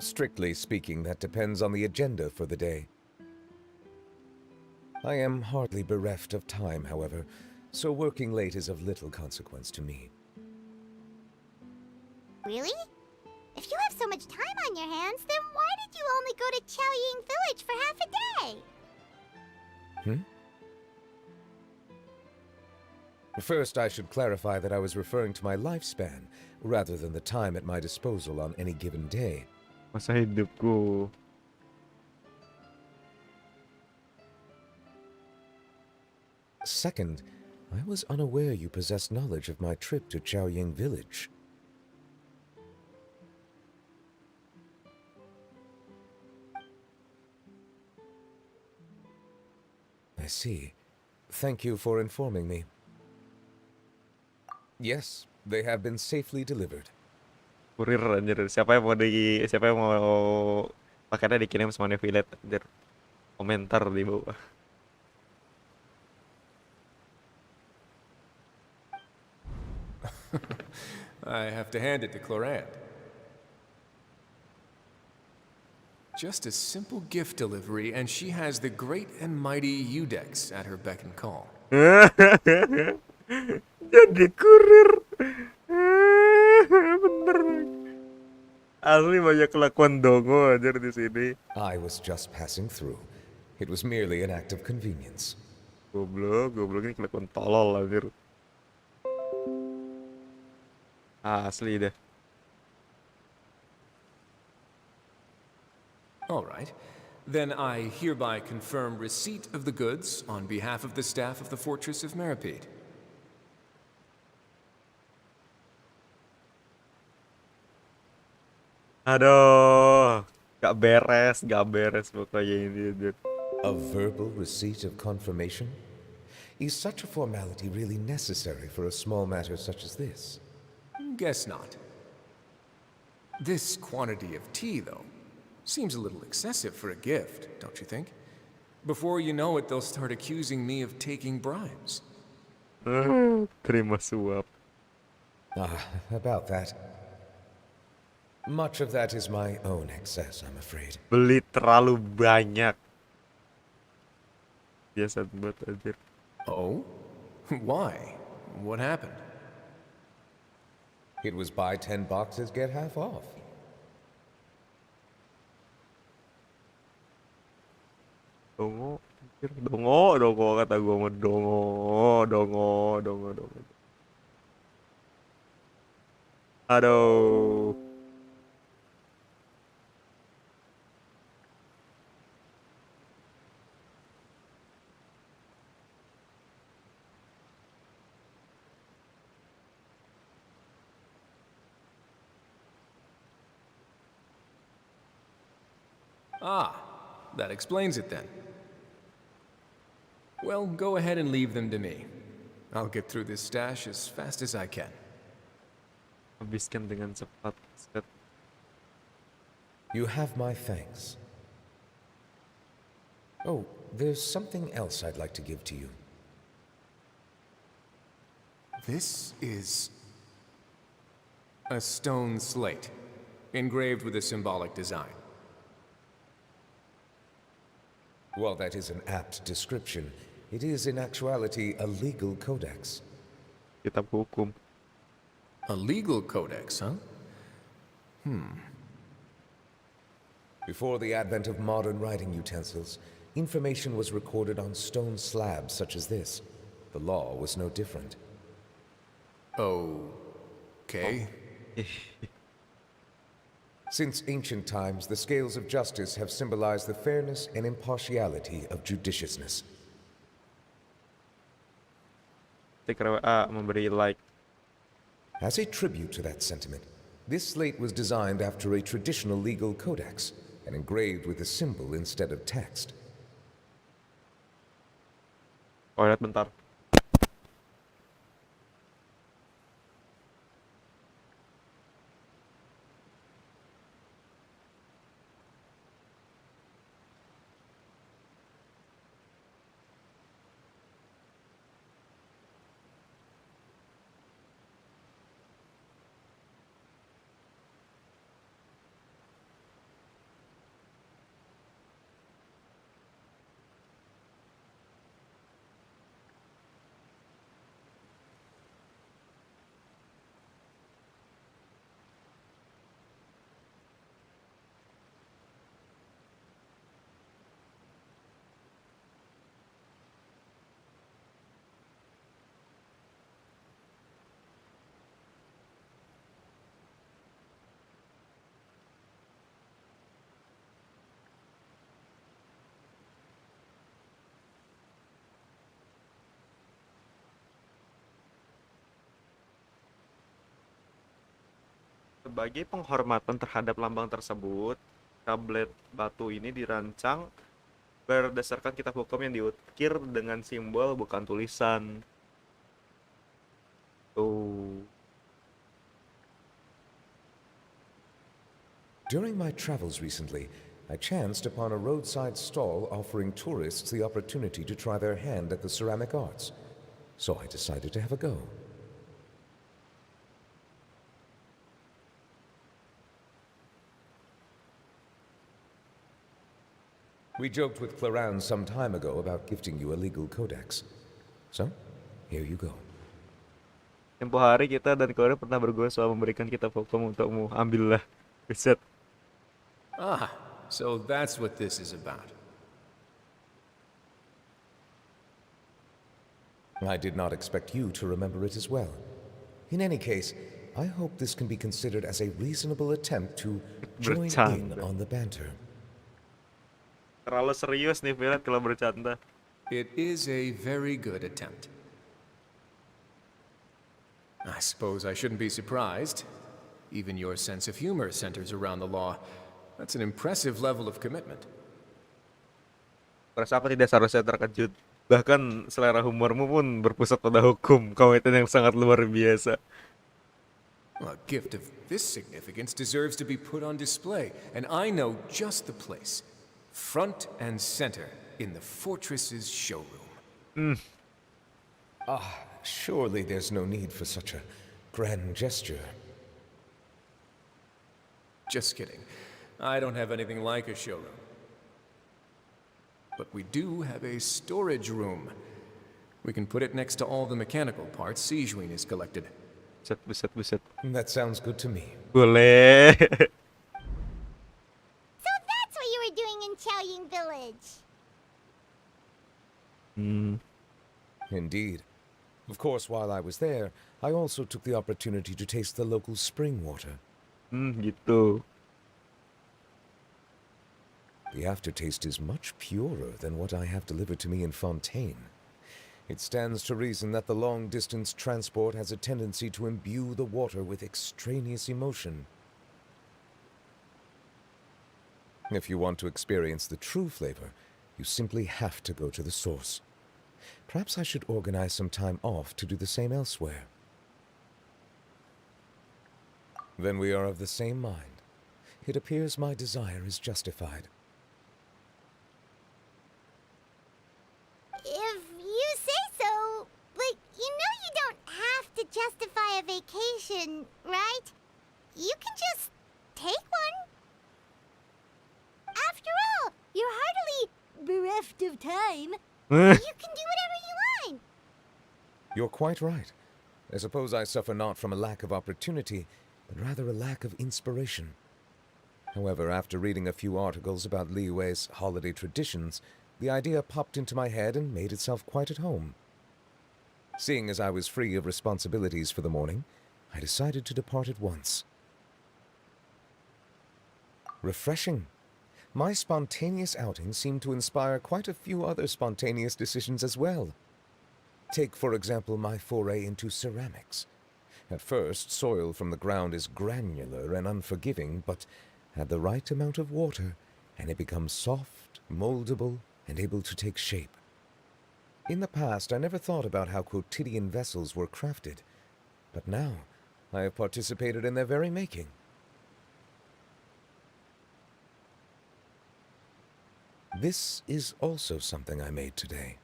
Strictly speaking, that depends on the agenda for the day. I am hardly bereft of time, however, so working late is of little consequence to me. Really? If you have so much time on your hands, then why did you only go to Chaoying Village for half a day? First, I should clarify that I was referring to my lifespan, rather than the time at my disposal on any given day. Masa hidupku. Second, I was unaware you possessed knowledge of my trip to Chaoying Village. I see. Thank you for informing me. Yes, they have been safely delivered. Kurir anjir. Siapa yang mau paketnya dikirim sama Neuvillette anjir. Komentar di bawah. I have to hand it to Clorant. Just a simple gift delivery, and she has the great and mighty Udex at her beck and call. Jadi kurir. Bener. Asli banyak kelakuan dongo anjir di sini. I was just passing through. It was merely an act of convenience. Goblok ini kelakuan tolol anjir. Asli deh. All right. Then I hereby confirm receipt of the goods on behalf of the staff of the Fortress of Meripede. Aduh, gak beres pokoknya ini anjir. A verbal receipt of confirmation? Is such a formality really necessary for a small matter such as this? Guess not. This quantity of tea, though, seems a little excessive for a gift, don't you think? Before you know it, they'll start accusing me of taking bribes. Terima suap. About that. Much of that is my own excess, I'm afraid. Beli terlalu banyak. Biasa banget anjir. Oh? Why? What happened? It was buy 10 boxes, get half off. Dongo, anjir. Dongo kata gua mau dongo. Aduh. Ah, that explains it then. Well, go ahead and leave them to me. I'll get through this stash as fast as I can. Habiskan dengan cepat. Set. You have my thanks. Oh, there's something else I'd like to give to you. This is a stone slate, engraved with a symbolic design. While that is an apt description, it is in actuality a legal codex. Kitab hukum. A legal codex, huh? Before the advent of modern writing utensils, information was recorded on stone slabs such as this. The law was no different. Okay. Since ancient times, the scales of justice have symbolized the fairness and impartiality of judiciousness. Stiker WA memberi like. As a tribute to that sentiment, this slate was designed after a traditional legal codex and engraved with a symbol instead of text. Oh, lihat bentar. Sebagai penghormatan terhadap lambang tersebut, tablet batu ini dirancang berdasarkan kitab hukum yang diukir dengan simbol bukan tulisan. Tuh. During my travels recently, I chanced upon a roadside stall offering tourists the opportunity to try their hand at the ceramic arts. So I decided to have a go. We joked with Clarence some time ago about gifting you a legal codex. So, here you go. Tempo hari kita dan Korea pernah bergurau soal memberikan kitab hukum untukmu. Ambillah. Buset. Ah, so that's what this is about. I did not expect you to remember it as well. In any case, I hope this can be considered as a reasonable attempt to join in Bercanda. on the banter. Terlalu serius nih Neuvillette kalau bercanda. It is a very good attempt. I suppose I shouldn't be surprised. Even your sense of humor centers around the law. That's an impressive level of commitment. Rasa aku tidak seharusnya terkejut. Bahkan selera humormu pun berpusat pada hukum. Komitmen yang sangat luar biasa. A gift of this significance deserves to be put on display, and I know just the place. Front and center in the fortress's showroom. Surely there's no need for such a grand gesture. Just kidding. I don't have anything like a showroom. But we do have a storage room. We can put it next to all the mechanical parts Sijuin has collected. Buset. That sounds good to me. Boleh. So that's what you were doing in Chaoying Village. Indeed. Of course, while I was there, I also took the opportunity to taste the local spring water. Gitu. The aftertaste is much purer than what I have delivered to me in Fontaine. It stands to reason that the long-distance transport has a tendency to imbue the water with extraneous emotion. If you want to experience the true flavor, you simply have to go to the source. Perhaps I should organize some time off to do the same elsewhere. Then we are of the same mind. It appears my desire is justified. If you say so, but you know you don't have to justify a vacation, right? You can just take one. After all, you're hardly bereft of time. You can do whatever you want. You're quite right. I suppose I suffer not from a lack of opportunity, but rather a lack of inspiration. However, after reading a few articles about Liyue's holiday traditions, the idea popped into my head and made itself quite at home. Seeing as I was free of responsibilities for the morning, I decided to depart at once. Refreshing. My spontaneous outing seemed to inspire quite a few other spontaneous decisions as well. Take, for example, my foray into ceramics. At first, soil from the ground is granular and unforgiving, but add the right amount of water, and it becomes soft, moldable, and able to take shape. In the past, I never thought about how quotidian vessels were crafted, but now I have participated in their very making. This is also something I made today.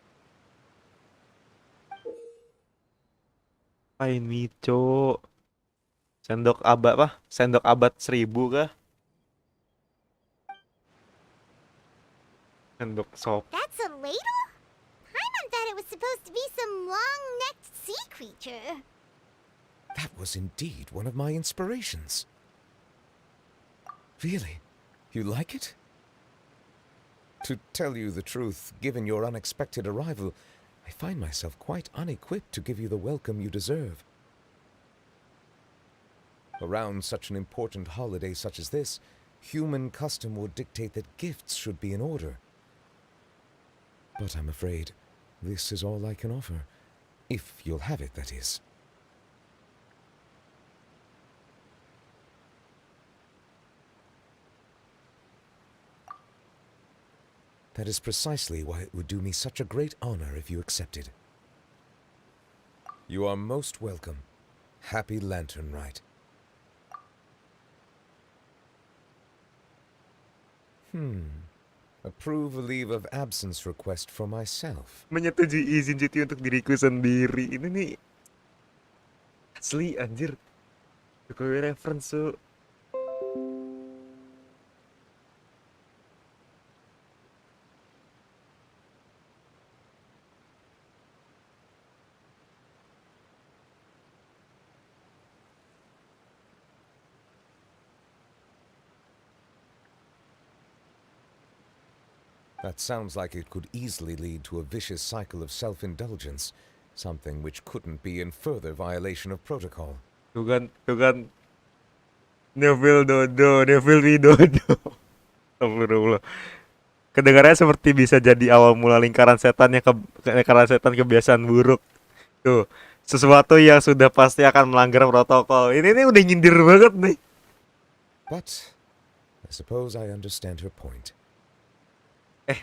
Apain Mico? Sendok abad apa? Sendok abad 1000 kah? Sendok sop. That's a ladle? Paimon thought it was supposed to be some long-necked sea creature. That was indeed one of my inspirations. Really? You like it? To tell you the truth, given your unexpected arrival, I find myself quite unequipped to give you the welcome you deserve. Around such an important holiday such as this, human custom would dictate that gifts should be in order. But I'm afraid this is all I can offer. If you'll have it, that is. That is precisely why it would do me such a great honor if you accepted. You are most welcome. Happy Lantern Rite. Approve a leave of absence request for myself. Menyetujui izin cuti untuk diriku sendiri. Ini nih asli anjir. Jokowi reference tuh. That sounds like it could easily lead to a vicious cycle of self-indulgence, something which couldn't be in further violation of protocol. Tuh kan. Neville Widodo. Astagfirullah. Kedengarannya seperti bisa jadi awal mula lingkaran setan kebiasaan buruk. Tuh, sesuatu yang sudah pasti akan melanggar protokol. Ini nih udah nyindir banget nih. But I suppose I understand her point.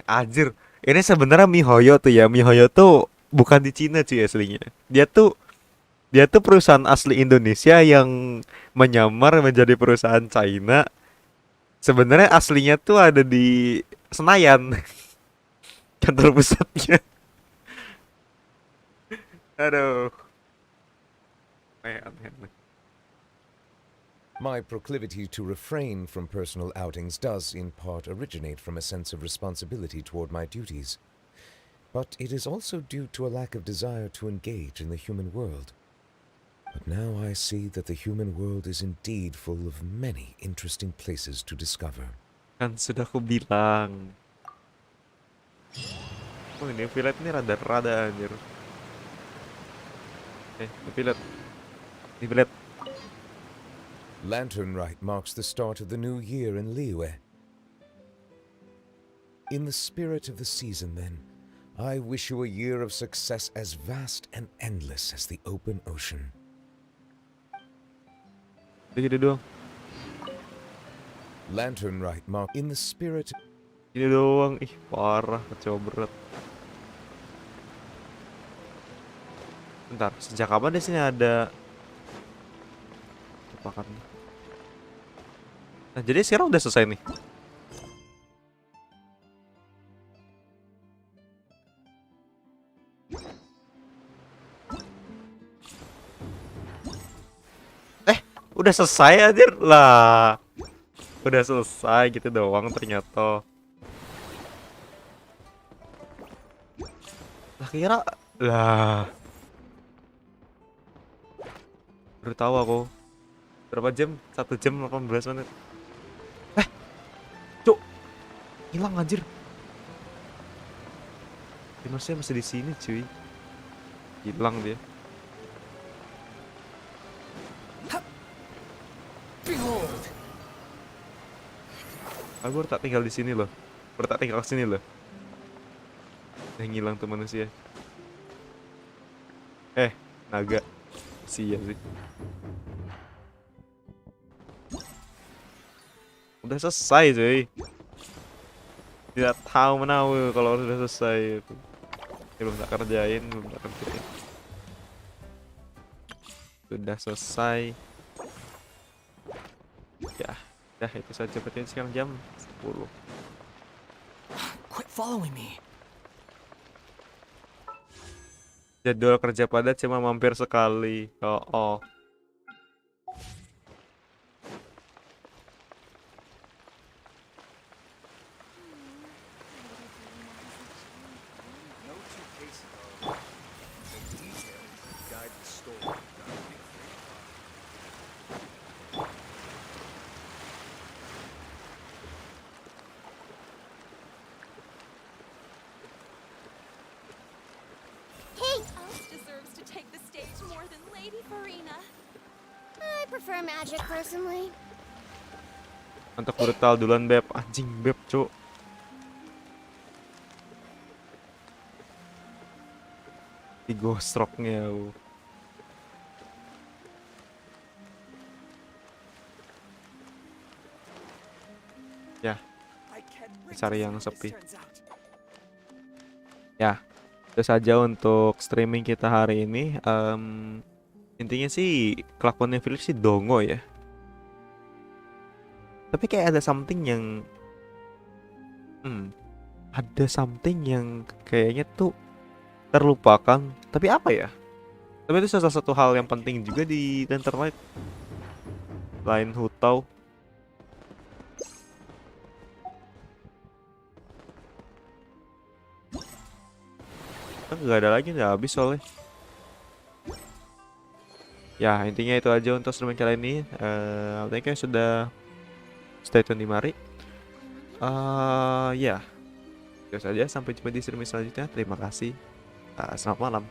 Anjir. Ini sebenarnya MiHoYo tuh ya. MiHoYo tuh bukan di Cina cuy aslinya. Dia tuh perusahaan asli Indonesia yang menyamar menjadi perusahaan China. Sebenarnya aslinya tuh ada di Senayan. Kantor pusatnya. Aduh. Aneh. My proclivity to refrain from personal outings does in part originate from a sense of responsibility toward my duties. But it is also due to a lack of desire to engage in the human world. But now I see that the human world is indeed full of many interesting places to discover. Kan sudah aku bilang. Oh ini Neuvillette ini rada anjir. Neuvillette. Lantern Rite marks the start of the new year in Liyue. In the spirit of the season, then, I wish you a year of success as vast and endless as the open ocean. Gitu doang. Lantern Rite mark in the spirit. Ini doang. Ih, parah, kacau berat. Bentar, sejak kapan di sini ada tepakan? Nah, jadi sekarang udah selesai nih. Udah selesai anjir lah. Udah selesai gitu doang ternyata. Lah kira lah. Baru tahu aku. Berapa jam? 1 jam 18 menit. Cuk. Hilang anjir. Dimasnya masih di sini, cuy. Hilang dia. Behold. Aku tak tinggal di sini loh. Tak tinggal sini loh. Yang hilang tuh manusia. Naga. Sia sih. Udah selesai cuy. Tidak tahu menahu kalau udah selesai. Belum tak kerjain. Sudah selesai. Ya, dah itu saja. Berarti sekarang jam 10. Quit following me. Jadwal kerja padat cuma mampir sekali. Oh. Deserves to take the stage more than Lady FURINA. I prefer magic personally. Untuk brutal duluan beb. Anjing beb cuk. Di ghost rocknya. Ya, cari yang sepi. Ya, itu saja untuk streaming kita hari ini. Intinya sih kelakuannya Felix sih dongo ya. Tapi kayak ada something yang ada something yang kayaknya tuh terlupakan. Tapi apa ya? Tapi itu salah satu hal yang penting juga di Internet. Lain hutau. Kan nggak ada lagi, nggak habis soalnya. Ya intinya itu aja untuk streaming kali ini. Thank you sudah stay tune di mari. Ya, itu saja. Sampai jumpa di streaming selanjutnya. Terima kasih. Selamat malam.